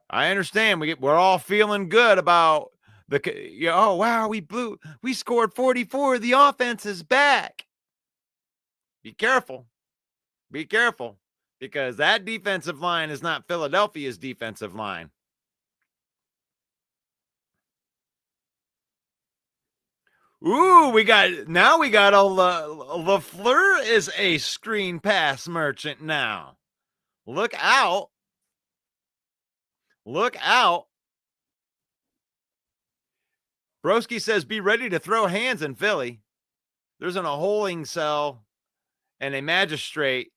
I understand we're all feeling good about oh wow, we scored 44. The offense is back. Be careful, because that defensive line is not Philadelphia's defensive line. Ooh, we got a LaFleur is a screen pass merchant now. Look out. Broski says, be ready to throw hands in Philly. There's a holding cell and a magistrate.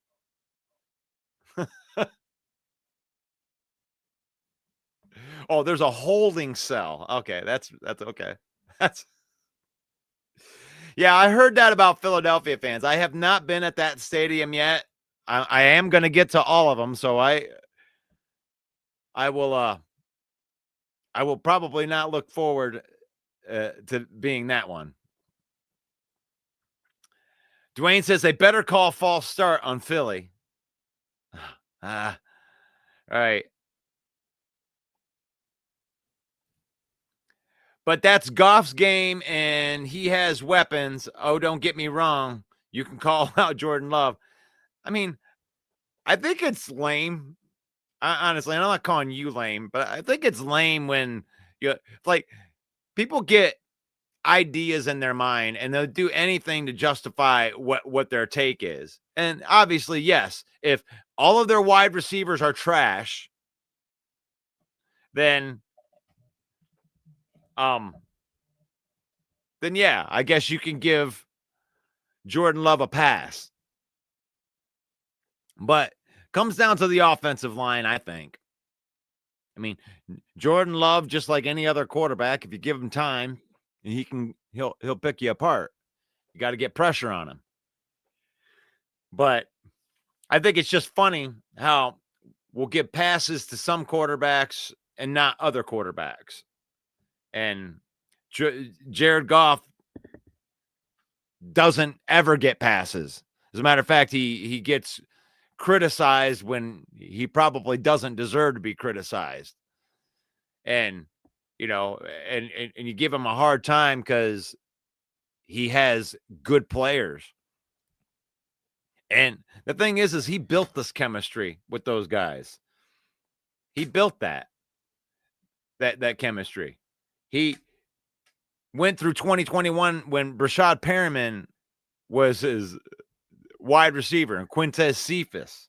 Oh, there's a holding cell. Okay, that's okay. Yeah, I heard that about Philadelphia fans. I have not been at that stadium yet. I am going to get to all of them, so I will probably not look forward to being that one. Dwayne says they better call false start on Philly. All right. But that's Goff's game, and he has weapons. Oh, don't get me wrong. You can call out Jordan Love. I mean, I think it's lame. Honestly, and I'm not calling you lame, but I think it's lame when like people get ideas in their mind and they'll do anything to justify what their take is. And obviously, yes, if all of their wide receivers are trash, then yeah, I guess you can give Jordan Love a pass. But comes down to the offensive line, I think. I mean, Jordan Love, just like any other quarterback, if you give him time, he'll pick you apart. You got to get pressure on him. But I think it's just funny how we'll give passes to some quarterbacks and not other quarterbacks. And Jared Goff doesn't ever get passes. As a matter of fact, he gets criticized when he probably doesn't deserve to be criticized. And, you know, and you give him a hard time because he has good players. And the thing is he built this chemistry with those guys. He built that chemistry. He went through 2021 when Brashad Perriman was his wide receiver and Quintez Cephas,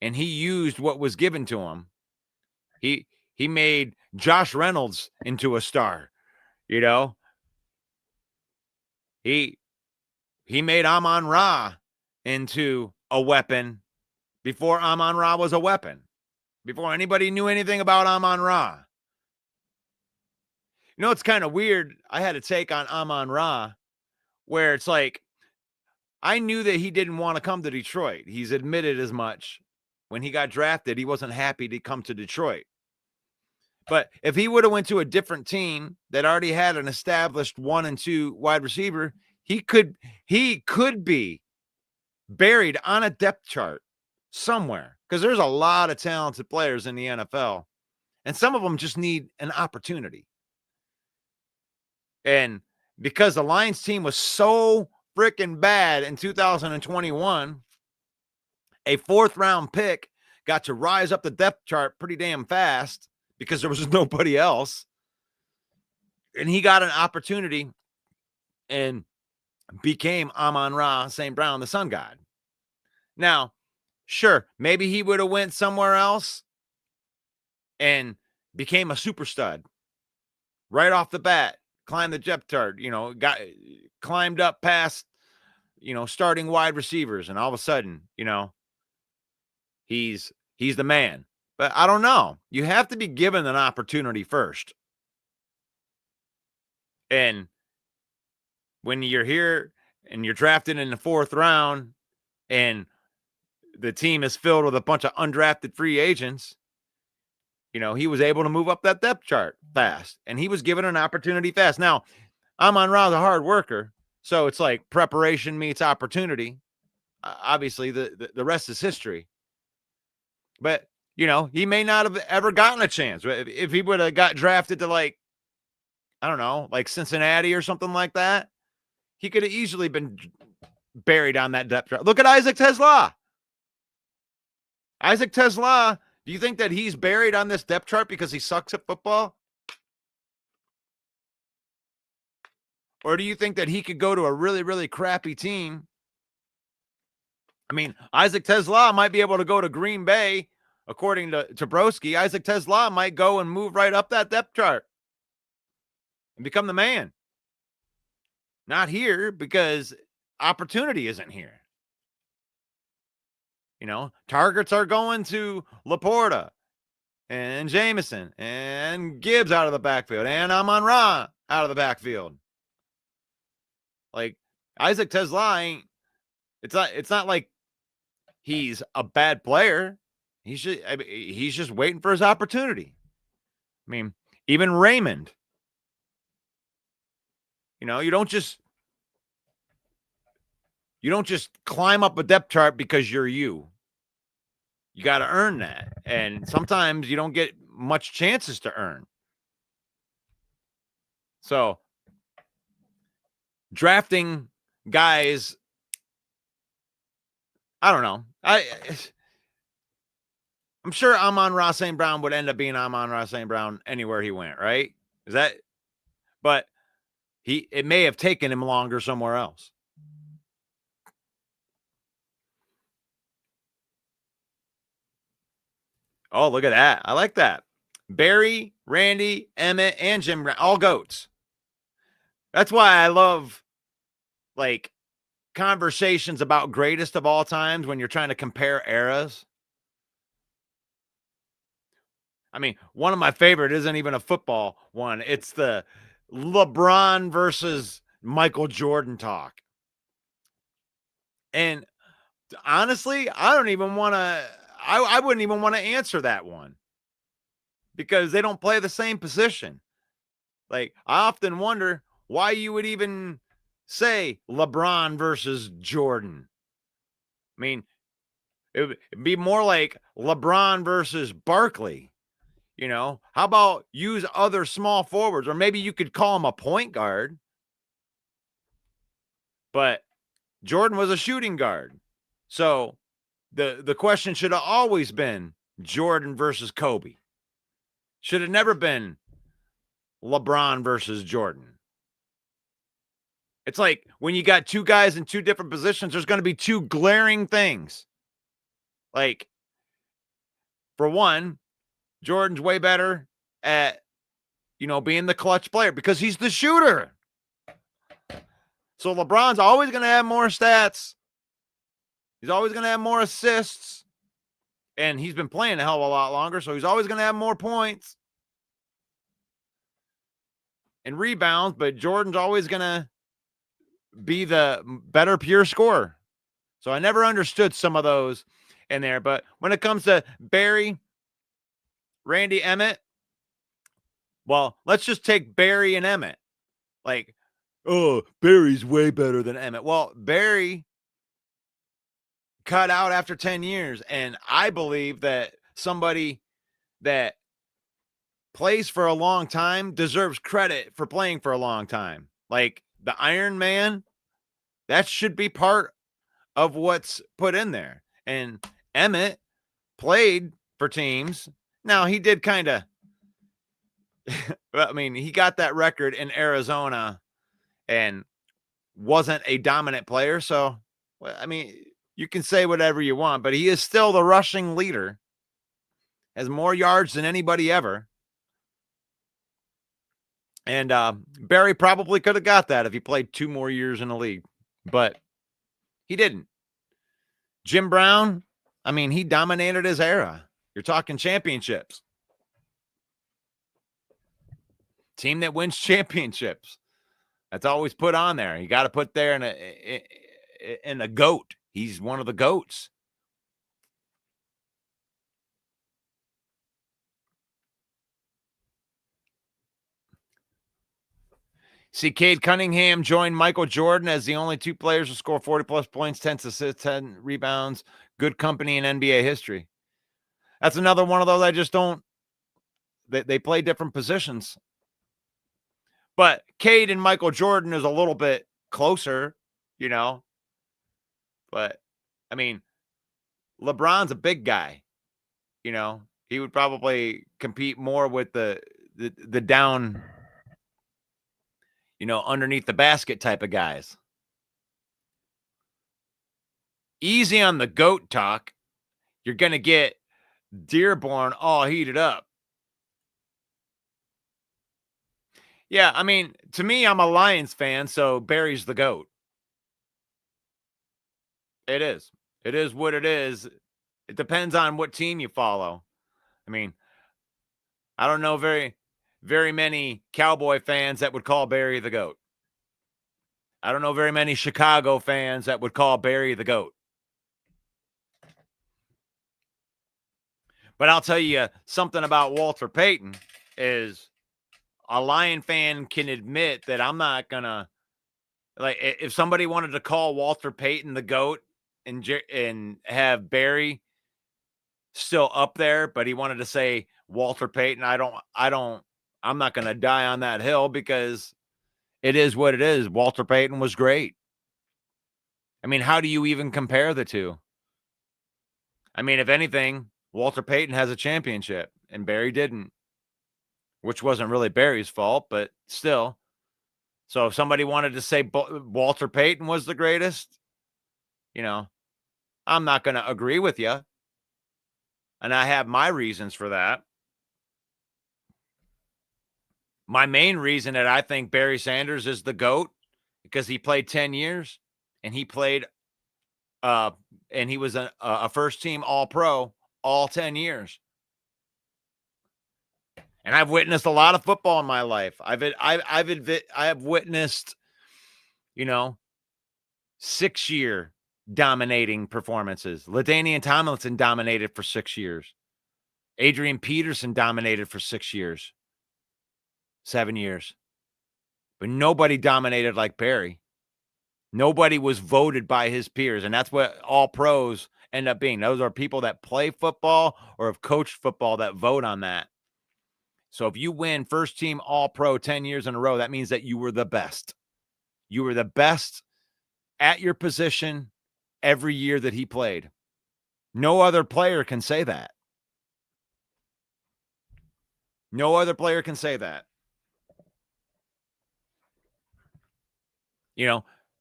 and he used what was given to him. He made Josh Reynolds into a star, you know. He made Amon-Ra into a weapon before Amon-Ra was a weapon, before anybody knew anything about Amon-Ra. You know, it's kind of weird. I had a take on Amon-Ra where it's like, I knew that he didn't want to come to Detroit. He's admitted as much. When he got drafted, he wasn't happy to come to Detroit. But if he would have went to a different team that already had an established 1 and 2 wide receiver, he could be buried on a depth chart somewhere, because there's a lot of talented players in the NFL, and some of them just need an opportunity. And because the Lions team was so freaking bad in 2021, a 4th round pick got to rise up the depth chart pretty damn fast because there was nobody else. And he got an opportunity and became Amon-Ra St. Brown, the sun god. Now, sure, maybe he would have went somewhere else and became a super stud right off the bat, climbed the depth chart, you know, climbed up past, you know, starting wide receivers, and all of a sudden, you know, he's the man. But I don't know. You have to be given an opportunity first. And when you're here and you're drafted in the 4th round and the team is filled with a bunch of undrafted free agents, you know, he was able to move up that depth chart fast, and he was given an opportunity fast. Now, Amon-Ra is a hard worker, so it's like preparation meets opportunity. Obviously, the rest is history. But, you know, he may not have ever gotten a chance. If he would have got drafted to, like, I don't know, like Cincinnati or something like that, he could have easily been buried on that depth chart. Look at Isaac Tesla. Isaac Tesla, do you think that he's buried on this depth chart because he sucks at football? Or do you think that he could go to a really, really crappy team? I mean, Isaac Tesla might be able to go to Green Bay, according to Broski. Isaac Tesla might go and move right up that depth chart and become the man. Not here, because opportunity isn't here. You know, targets are going to Laporta and Jameson and Gibbs out of the backfield and Amon-Ra out of the backfield. Like, Isaac Tesla ain't, it's not like he's a bad player. He's just waiting for his opportunity. I mean, even Raymond, you know, you don't just climb up a depth chart because you're you. You got to earn that. And sometimes you don't get much chances to earn. So, drafting guys I don't know. I'm sure Amon-Ra St. Brown would end up being Amon-Ra St. Brown anywhere he went, right? But it may have taken him longer somewhere else. Oh, look at that. I like that. Barry, Randy, Emmett, and Jim, all GOATs. That's why I love, like, conversations about greatest of all times when you're trying to compare eras. I mean, one of my favorite isn't even a football one. It's the LeBron versus Michael Jordan talk. And honestly, I don't even want to, I wouldn't even want to answer that one because they don't play the same position. Like, I often wonder why you would even say LeBron versus Jordan. I mean, it'd be more like LeBron versus Barkley. You know, how about use other small forwards, or maybe you could call him a point guard. But Jordan was a shooting guard. So the question should have always been Jordan versus Kobe. Should have never been LeBron versus Jordan. It's like when you got two guys in two different positions, there's going to be two glaring things. Like, for one, Jordan's way better at, being the clutch player because he's the shooter. So LeBron's always going to have more stats. He's always going to have more assists. And he's been playing a hell of a lot longer, so he's always going to have more points and rebounds, but Jordan's always going to be the better pure scorer. So I never understood some of those in there. But when it comes to Barry, Randy, Emmett, well, let's just take Barry and Emmett. Like, oh, Barry's way better than Emmett. Well, Barry cut out after 10 years. And I believe that somebody that plays for a long time deserves credit for playing for a long time. Like the Iron Man, that should be part of what's put in there. And Emmett played for teams. Now, he did kind of, I mean, he got that record in Arizona and wasn't a dominant player. So, I mean, you can say whatever you want, but he is still the rushing leader, has more yards than anybody ever. And Barry probably could have got that if he played 2 more years in the league, but he didn't. Jim Brown, I mean, he dominated his era. You're talking championships. Team that wins championships. That's always put on there. You got to put there in a GOAT. He's one of the GOATs. See, Cade Cunningham joined Michael Jordan as the only 2 players to score 40-plus points, 10 assists, 10 rebounds. Good company in NBA history. That's another one of those I just don't – they play different positions. But Cade and Michael Jordan is a little bit closer, But, I mean, LeBron's a big guy. He would probably compete more with the down – underneath the basket type of guys. Easy on the GOAT talk. You're going to get Dearborn all heated up. Yeah, I mean, to me, I'm a Lions fan, so Barry's the GOAT. It is. It is what it is. It depends on what team you follow. I mean, I don't know very many Cowboy fans that would call Barry the GOAT. I don't know very many Chicago fans that would call Barry the GOAT. But I'll tell you something about Walter Payton is a Lion fan can admit that I'm not going to, like, if somebody wanted to call Walter Payton the GOAT and have Barry still up there, but he wanted to say Walter Payton, I'm not going to die on that hill because it is what it is. Walter Payton was great. I mean, how do you even compare the two? I mean, if anything, Walter Payton has a championship and Barry didn't, which wasn't really Barry's fault, but still. So if somebody wanted to say Walter Payton was the greatest, I'm not going to agree with you. And I have my reasons for that. My main reason that I think Barry Sanders is the GOAT, because he played 10 years and he played, and he was a first team All-Pro all 10 years. And I've witnessed a lot of football in my life. I have witnessed, 6-year dominating performances. LaDainian Tomlinson dominated for 6 years. Adrian Peterson dominated for 6 years. 7 years. But nobody dominated like Barry. Nobody was voted by his peers. And that's what all pros end up being. Those are people that play football or have coached football that vote on that. So if you win first team all pro 10 years in a row, that means that you were the best. You were the best at your position every year that he played. No other player can say that. No other player can say that.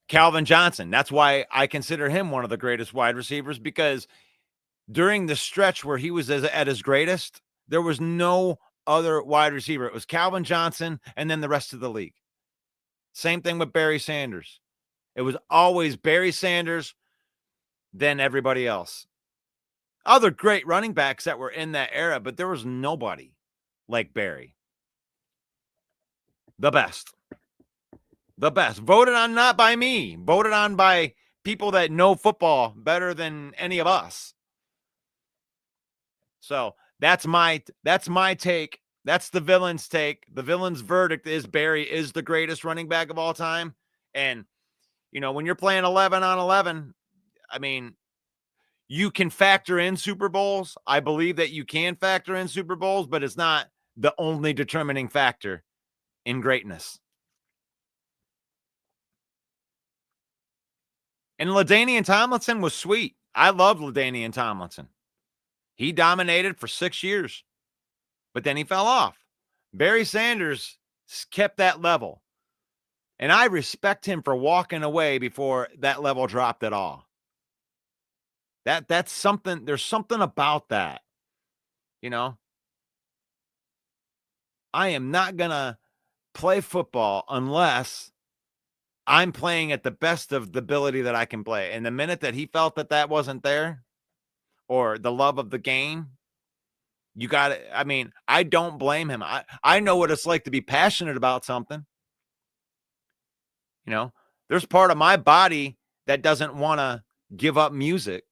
Calvin Johnson, that's why I consider him one of the greatest wide receivers, because during the stretch where he was at his greatest, there was no other wide receiver. It was Calvin Johnson and then the rest of the league. Same thing with Barry Sanders. It was always Barry Sanders, then everybody else. Other great running backs that were in that era, but there was nobody like Barry. The best. The best. Voted on not by me. Voted on by people that know football better than any of us. So that's my take. That's the villain's take. The villain's verdict is Barry is the greatest running back of all time. And, when you're playing 11 on 11, I mean, you can factor in Super Bowls. I believe that you can factor in Super Bowls, but it's not the only determining factor in greatness. And LaDainian Tomlinson was sweet. I loved LaDainian Tomlinson. He dominated for 6 years, but then he fell off. Barry Sanders kept that level. And I respect him for walking away before that level dropped at all. That's something, there's something about that. I am not going to play football unless I'm playing at the best of the ability that I can play. And the minute that he felt that wasn't there, or the love of the game, you got it. I mean, I don't blame him. I know what it's like to be passionate about something. There's part of my body that doesn't want to give up music.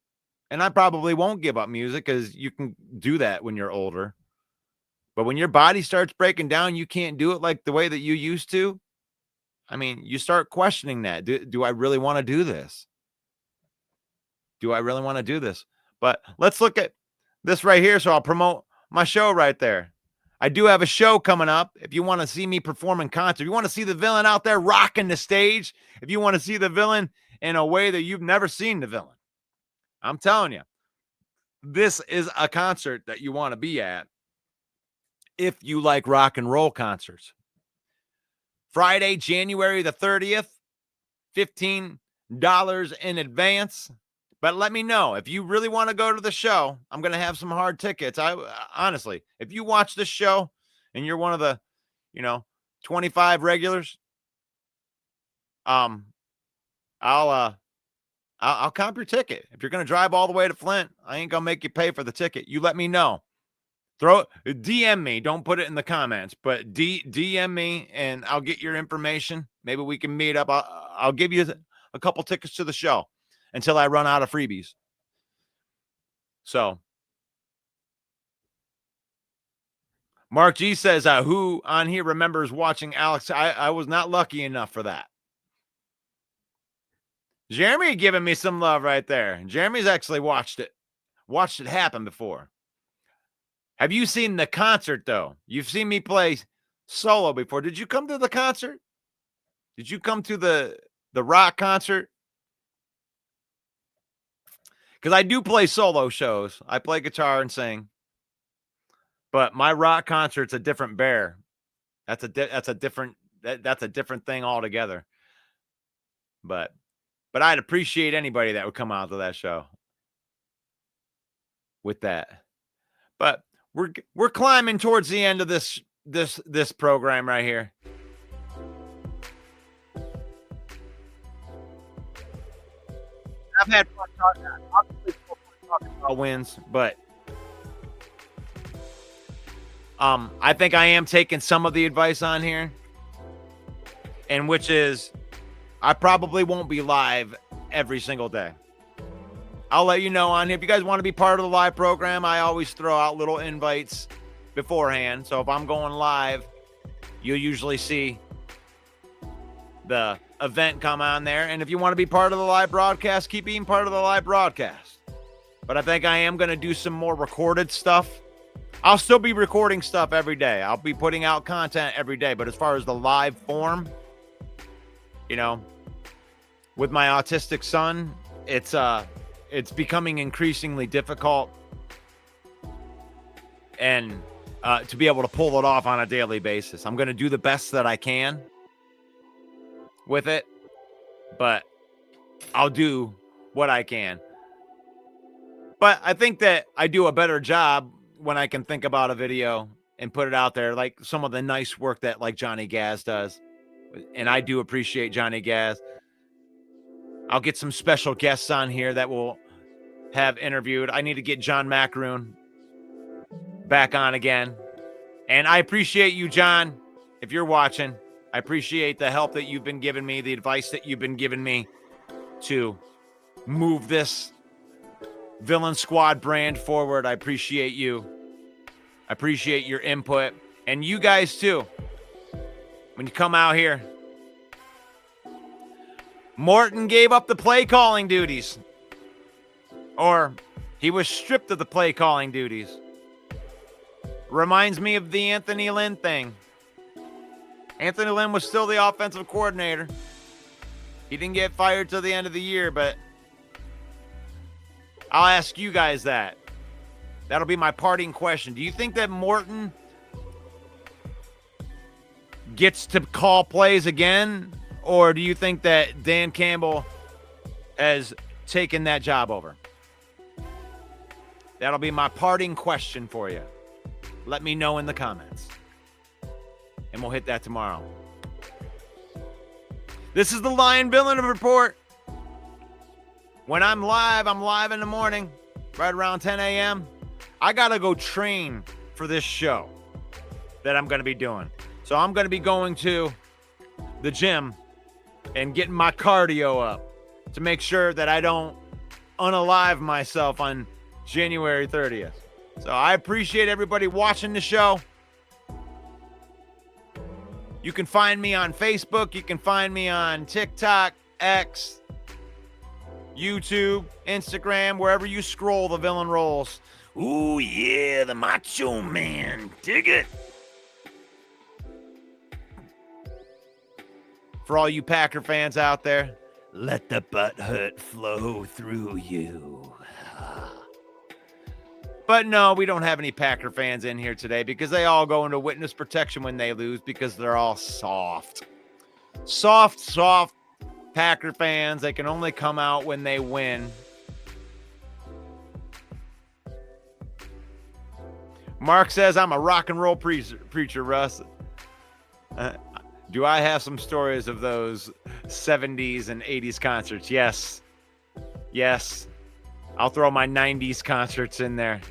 And I probably won't give up music, because you can do that when you're older. But when your body starts breaking down, you can't do it like the way that you used to. I mean, you start questioning that. Do I really want to do this? Do I really want to do this? But let's look at this right here. So I'll promote my show right there. I do have a show coming up. If you want to see me perform in concert, if you want to see the villain out there rocking the stage, if you want to see the villain in a way that you've never seen the villain, I'm telling you, this is a concert that you want to be at if you like rock and roll concerts. Friday, January the 30th, $15 in advance. But let me know if you really want to go to the show. I'm going to have some hard tickets. Honestly, if you watch this show and you're one of the, 25 regulars, I'll comp your ticket. If you're going to drive all the way to Flint, I ain't going to make you pay for the ticket. You let me know. DM me. Don't put it in the comments, but DM me and I'll get your information. Maybe we can meet up. I'll give you a couple tickets to the show until I run out of freebies. So Mark G says, who on here remembers watching Alex? I was not lucky enough for that. Jeremy giving me some love right there. Jeremy's actually watched it happen before. Have you seen the concert, though? You've seen me play solo before. Did you come to the concert? Did you come to the rock concert? Because I do play solo shows. I play guitar and sing. But my rock concert's a different bear. That's a different thing altogether. But I'd appreciate anybody that would come out to that show with that. But we're climbing towards the end of this program right here. I've had fun talking about wins, but I think I am taking some of the advice on here, and which is I probably won't be live every single day. I'll let you know on here. If you guys want to be part of the live program, I always throw out little invites beforehand. So if I'm going live, you'll usually see the event come on there. And if you want to be part of the live broadcast, keep being part of the live broadcast. But I think I am going to do some more recorded stuff. I'll still be recording stuff every day. I'll be putting out content every day. But as far as the live form, you know, with my autistic son, it's becoming increasingly difficult and to be able to pull it off on a daily basis. I'm going to do the best that I can with it, but I'll do what I can. But I think that I do a better job when I can think about a video and put it out there, like some of the nice work that like Johnny Gaz does. And I do appreciate Johnny Gaz. I'll get some special guests on here that will have interviewed. I need to get John Macaroon back on again. And I appreciate you, John, if you're watching. I appreciate the help that you've been giving me, the advice that you've been giving me to move this Villain Squad brand forward. I appreciate you. I appreciate your input. And you guys too. When you come out here, Morton gave up the play calling duties. Or he was stripped of the play calling duties. Reminds me of the Anthony Lynn thing. Anthony Lynn was still the offensive coordinator. He didn't get fired till the end of the year, but I'll ask you guys that. That'll be my parting question. Do you think that Morton gets to call plays again? Or do you think that Dan Campbell has taken that job over? That'll be my parting question for you. Let me know in the comments. And we'll hit that tomorrow. This is the Lion Villain Report. When I'm live in the morning, right around 10 a.m. I got to go train for this show that I'm going to be doing. So I'm going to be going to the gym and getting my cardio up to make sure that I don't unalive myself on January 30th. So I appreciate everybody watching the show. You can find me on Facebook. You can find me on TikTok, X, YouTube, Instagram, wherever you scroll, the villain rolls. Ooh, yeah, the Macho Man. Dig it. For all you Packer fans out there, let the butt hurt flow through you. But no, we don't have any Packer fans in here today because they all go into witness protection when they lose because they're all soft. Soft Packer fans. They can only come out when they win. Mark says, I'm a rock and roll preacher, Russ. Do I have some stories of those 70s and 80s concerts? Yes. Yes. I'll throw my 90s concerts in there.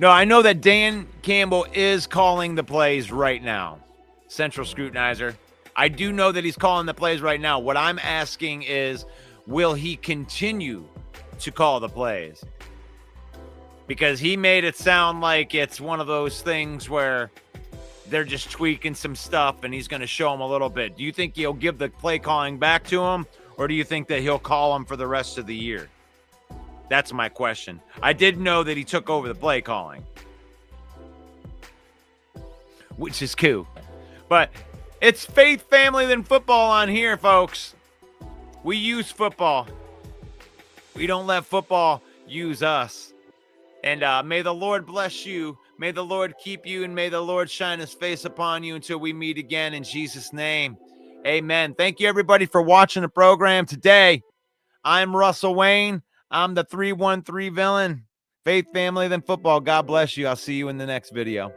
No, I know that Dan Campbell is calling the plays right now. Central Scrutinizer. I do know that he's calling the plays right now. What I'm asking is, will he continue to call the plays? Because he made it sound like it's one of those things where they're just tweaking some stuff and he's going to show him a little bit. Do you think he'll give the play calling back to him, or do you think that he'll call him for the rest of the year? That's my question. I did know that he took over the play calling. which is cool. But it's faith, family, then football on here, folks. We use football. We don't let football use us. And may the Lord bless you. May the Lord keep you, and may the Lord shine his face upon you until we meet again in Jesus' name. Amen. Thank you, everybody, for watching the program today. I'm Russell Wayne. I'm the 313 villain. Faith, family, then football. God bless you. I'll see you in the next video.